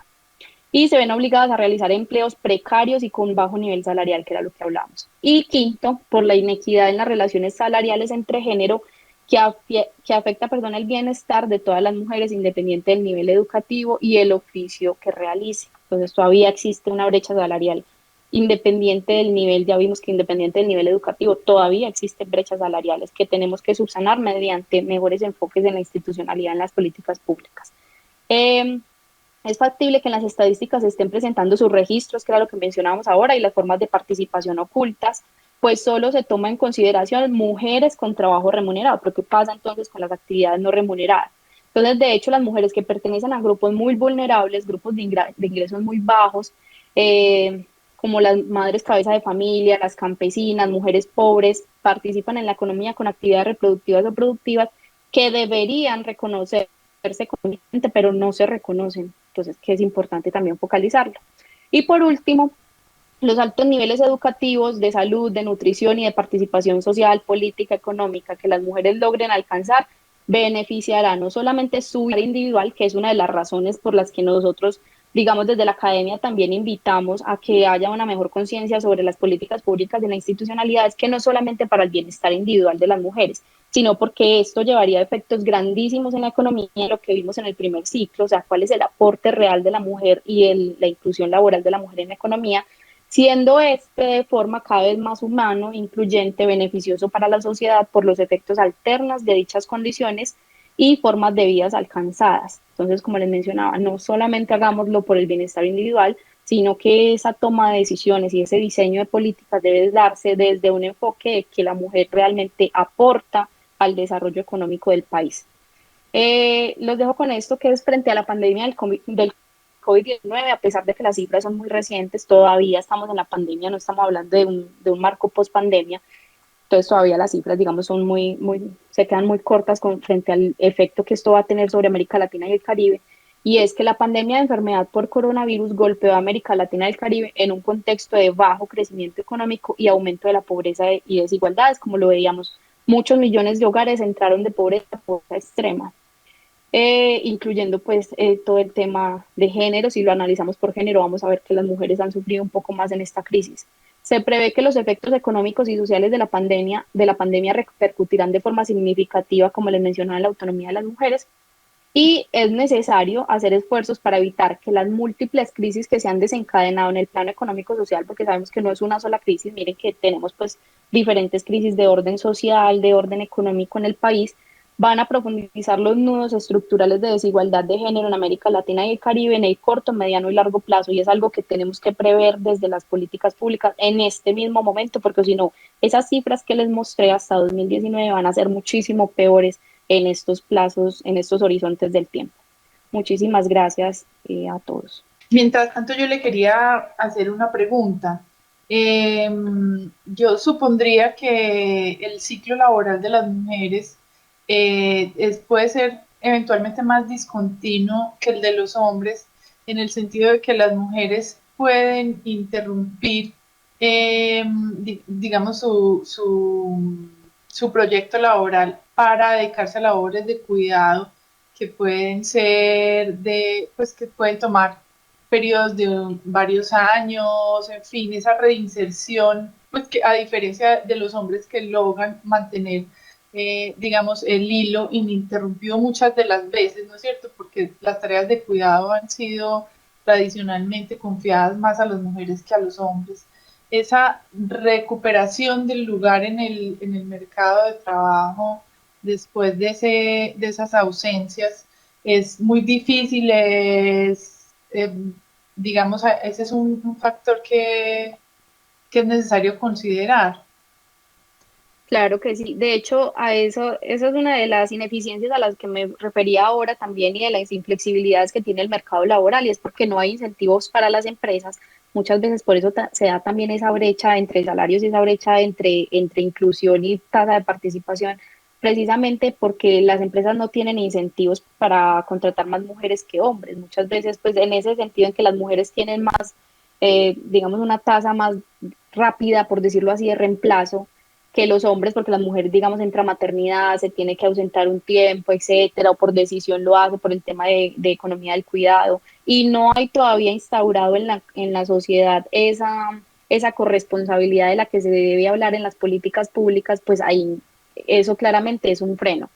Y se ven obligadas a realizar empleos precarios y con bajo nivel salarial, que era lo que hablamos. Y quinto, por la inequidad en las relaciones salariales entre género, que afecta, perdón, el bienestar de todas las mujeres, independiente del nivel educativo y el oficio que realice. Entonces todavía existe una brecha salarial independiente del nivel, ya vimos que independiente del nivel educativo, todavía existen brechas salariales que tenemos que subsanar mediante mejores enfoques en la institucionalidad en las políticas públicas. Es factible que en las estadísticas se estén presentando sus registros, que era lo que mencionábamos ahora, y las formas de participación ocultas, pues solo se toma en consideración mujeres con trabajo remunerado. Pero ¿qué pasa entonces con las actividades no remuneradas? Entonces, de hecho, las mujeres que pertenecen a grupos muy vulnerables, grupos de ingresos muy bajos, como las madres cabeza de familia, las campesinas, mujeres pobres, participan en la economía con actividades reproductivas o productivas que deberían reconocerse económicamente, pero no se reconocen. Entonces, que es importante también focalizarlo. Y por último, los altos niveles educativos de salud, de nutrición y de participación social, política, económica que las mujeres logren alcanzar beneficiará no solamente su vida individual, que es una de las razones por las que nosotros, digamos, desde la academia también invitamos a que haya una mejor conciencia sobre las políticas públicas de la institucionalidad, es que no solamente para el bienestar individual de las mujeres, sino porque esto llevaría a efectos grandísimos en la economía, lo que vimos en el primer ciclo, o sea, cuál es el aporte real de la mujer y la inclusión laboral de la mujer en la economía, siendo este de forma cada vez más humano, incluyente, beneficioso para la sociedad por los efectos alternos de dichas condiciones y formas de vidas alcanzadas. Entonces, como les mencionaba, no solamente hagámoslo por el bienestar individual, sino que esa toma de decisiones y ese diseño de políticas debe darse desde un enfoque de que la mujer realmente aporta al desarrollo económico del país. Los dejo con esto que es frente a la pandemia del COVID-19, a pesar de que las cifras son muy recientes, todavía estamos en la pandemia, no estamos hablando de un marco post pandemia, entonces todavía las cifras, digamos, son se quedan muy cortas frente al efecto que esto va a tener sobre América Latina y el Caribe. Y es que la pandemia de enfermedad por coronavirus golpeó a América Latina y el Caribe en un contexto de bajo crecimiento económico y aumento de la pobreza y desigualdades, como lo veíamos. Muchos millones de hogares entraron de pobreza extrema, incluyendo pues todo el tema de género. Si lo analizamos por género, vamos a ver que las mujeres han sufrido un poco más en esta crisis. Se prevé que los efectos económicos y sociales de la pandemia repercutirán de forma significativa, como les mencionaba, en la autonomía de las mujeres, y es necesario hacer esfuerzos para evitar que las múltiples crisis que se han desencadenado en el plano económico-social, porque sabemos que no es una sola crisis, miren que tenemos pues diferentes crisis de orden social, de orden económico en el país, van a profundizar los nudos estructurales de desigualdad de género en América Latina y el Caribe en el corto, mediano y largo plazo, y es algo que tenemos que prever desde las políticas públicas en este mismo momento, porque si no, esas cifras que les mostré hasta 2019 van a ser muchísimo peores en estos plazos, en estos horizontes del tiempo. Muchísimas gracias a todos. Mientras tanto, yo le quería hacer una pregunta. Yo supondría que el ciclo laboral de las mujeres puede ser eventualmente más discontinuo que el de los hombres, en el sentido de que las mujeres pueden interrumpir, digamos, su proyecto laboral para dedicarse a labores de cuidado que pueden ser pues que pueden tomar periodos de varios años, en fin, esa reinserción, pues que a diferencia de los hombres que logran mantener, digamos, el hilo ininterrumpido muchas de las veces, ¿no es cierto? Porque las tareas de cuidado han sido tradicionalmente confiadas más a las mujeres que a los hombres. Esa recuperación del lugar en el mercado de trabajo después de esas ausencias es muy difícil, digamos, ese es un factor que es necesario considerar. Claro que sí. De hecho, esa es una de las ineficiencias a las que me refería ahora también y de las inflexibilidades que tiene el mercado laboral, y es porque no hay incentivos para las empresas. Muchas veces por eso se da también esa brecha entre salarios y esa brecha entre inclusión y tasa de participación, precisamente porque las empresas no tienen incentivos para contratar más mujeres que hombres. Muchas veces, pues en ese sentido en que las mujeres tienen más, digamos, una tasa más rápida, por decirlo así, de reemplazo que los hombres, porque la mujer, digamos, entra a maternidad, se tiene que ausentar un tiempo, etcétera, o por decisión lo hace por el tema de economía del cuidado, y no hay todavía instaurado en la sociedad esa corresponsabilidad de la que se debe hablar en las políticas públicas, pues ahí eso claramente es un freno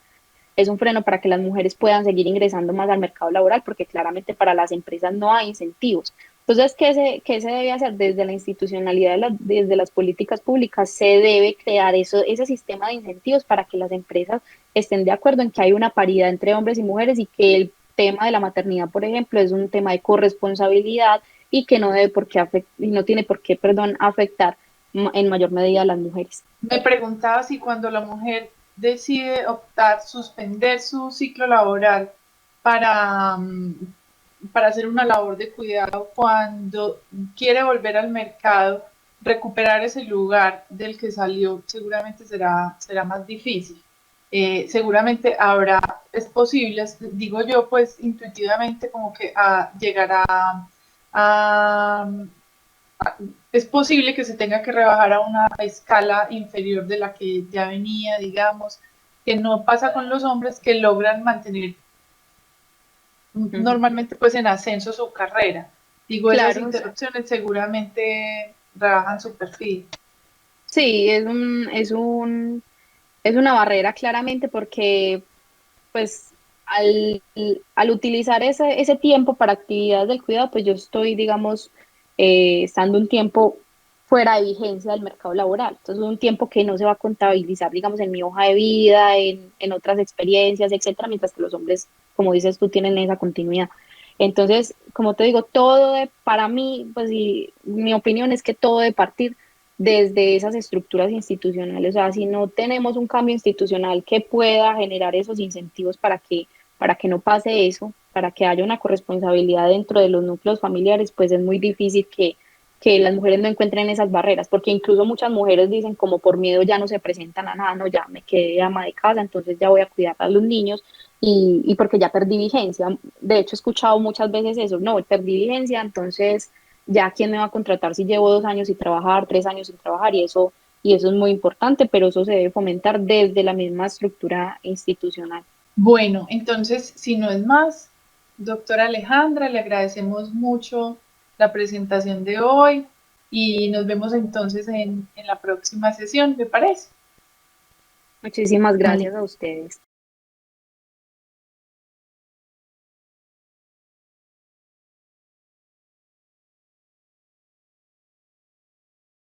para que las mujeres puedan seguir ingresando más al mercado laboral, porque claramente para las empresas no hay incentivos. Entonces, qué se debe hacer desde la institucionalidad, desde las políticas públicas? Se debe crear ese sistema de incentivos para que las empresas estén de acuerdo en que hay una paridad entre hombres y mujeres y que el tema de la maternidad, por ejemplo, es un tema de corresponsabilidad y que no debe por qué y no tiene por qué, perdón, afectar en mayor medida a las mujeres. Me preguntaba si cuando la mujer decide optar, suspender su ciclo laboral para, para hacer una labor de cuidado, cuando quiere volver al mercado, recuperar ese lugar del que salió, seguramente será más difícil. Seguramente habrá, es posible, digo yo, pues intuitivamente como que llegará a, es posible que se tenga que rebajar a una escala inferior de la que ya venía, digamos, que no pasa con los hombres que logran mantener Ujú. normalmente pues en ascenso su carrera. Digo, esas Claro, interrupciones seguramente rebajan su perfil. sí, es una barrera claramente porque pues al utilizar ese tiempo para actividades del cuidado, pues yo estoy, digamos, estando un tiempo fuera de vigencia del mercado laboral. Entonces, un tiempo que no se va a contabilizar, digamos, en mi hoja de vida, en otras experiencias, etcétera, mientras que los hombres, como dices tú, tienen esa continuidad. Entonces, como te digo, para mí, pues y mi opinión es que todo debe partir desde esas estructuras institucionales. O sea, si no tenemos un cambio institucional que pueda generar esos incentivos para que no pase eso, para que haya una corresponsabilidad dentro de los núcleos familiares, pues es muy difícil que las mujeres no encuentren esas barreras, porque incluso muchas mujeres dicen como por miedo ya no se presentan a nada, no, ya me quedé ama de casa, entonces ya voy a cuidar a los niños y porque ya perdí vigencia. De hecho, he escuchado muchas veces eso, no, perdí vigencia, entonces ya quién me va a contratar si llevo 2 años sin trabajar, 3 años sin trabajar, y eso es muy importante, pero eso se debe fomentar desde la misma estructura institucional. Bueno, entonces, si no es más, doctora Alejandra, le agradecemos mucho la presentación de hoy y nos vemos entonces en la próxima sesión, ¿me parece? Muchísimas gracias a ustedes.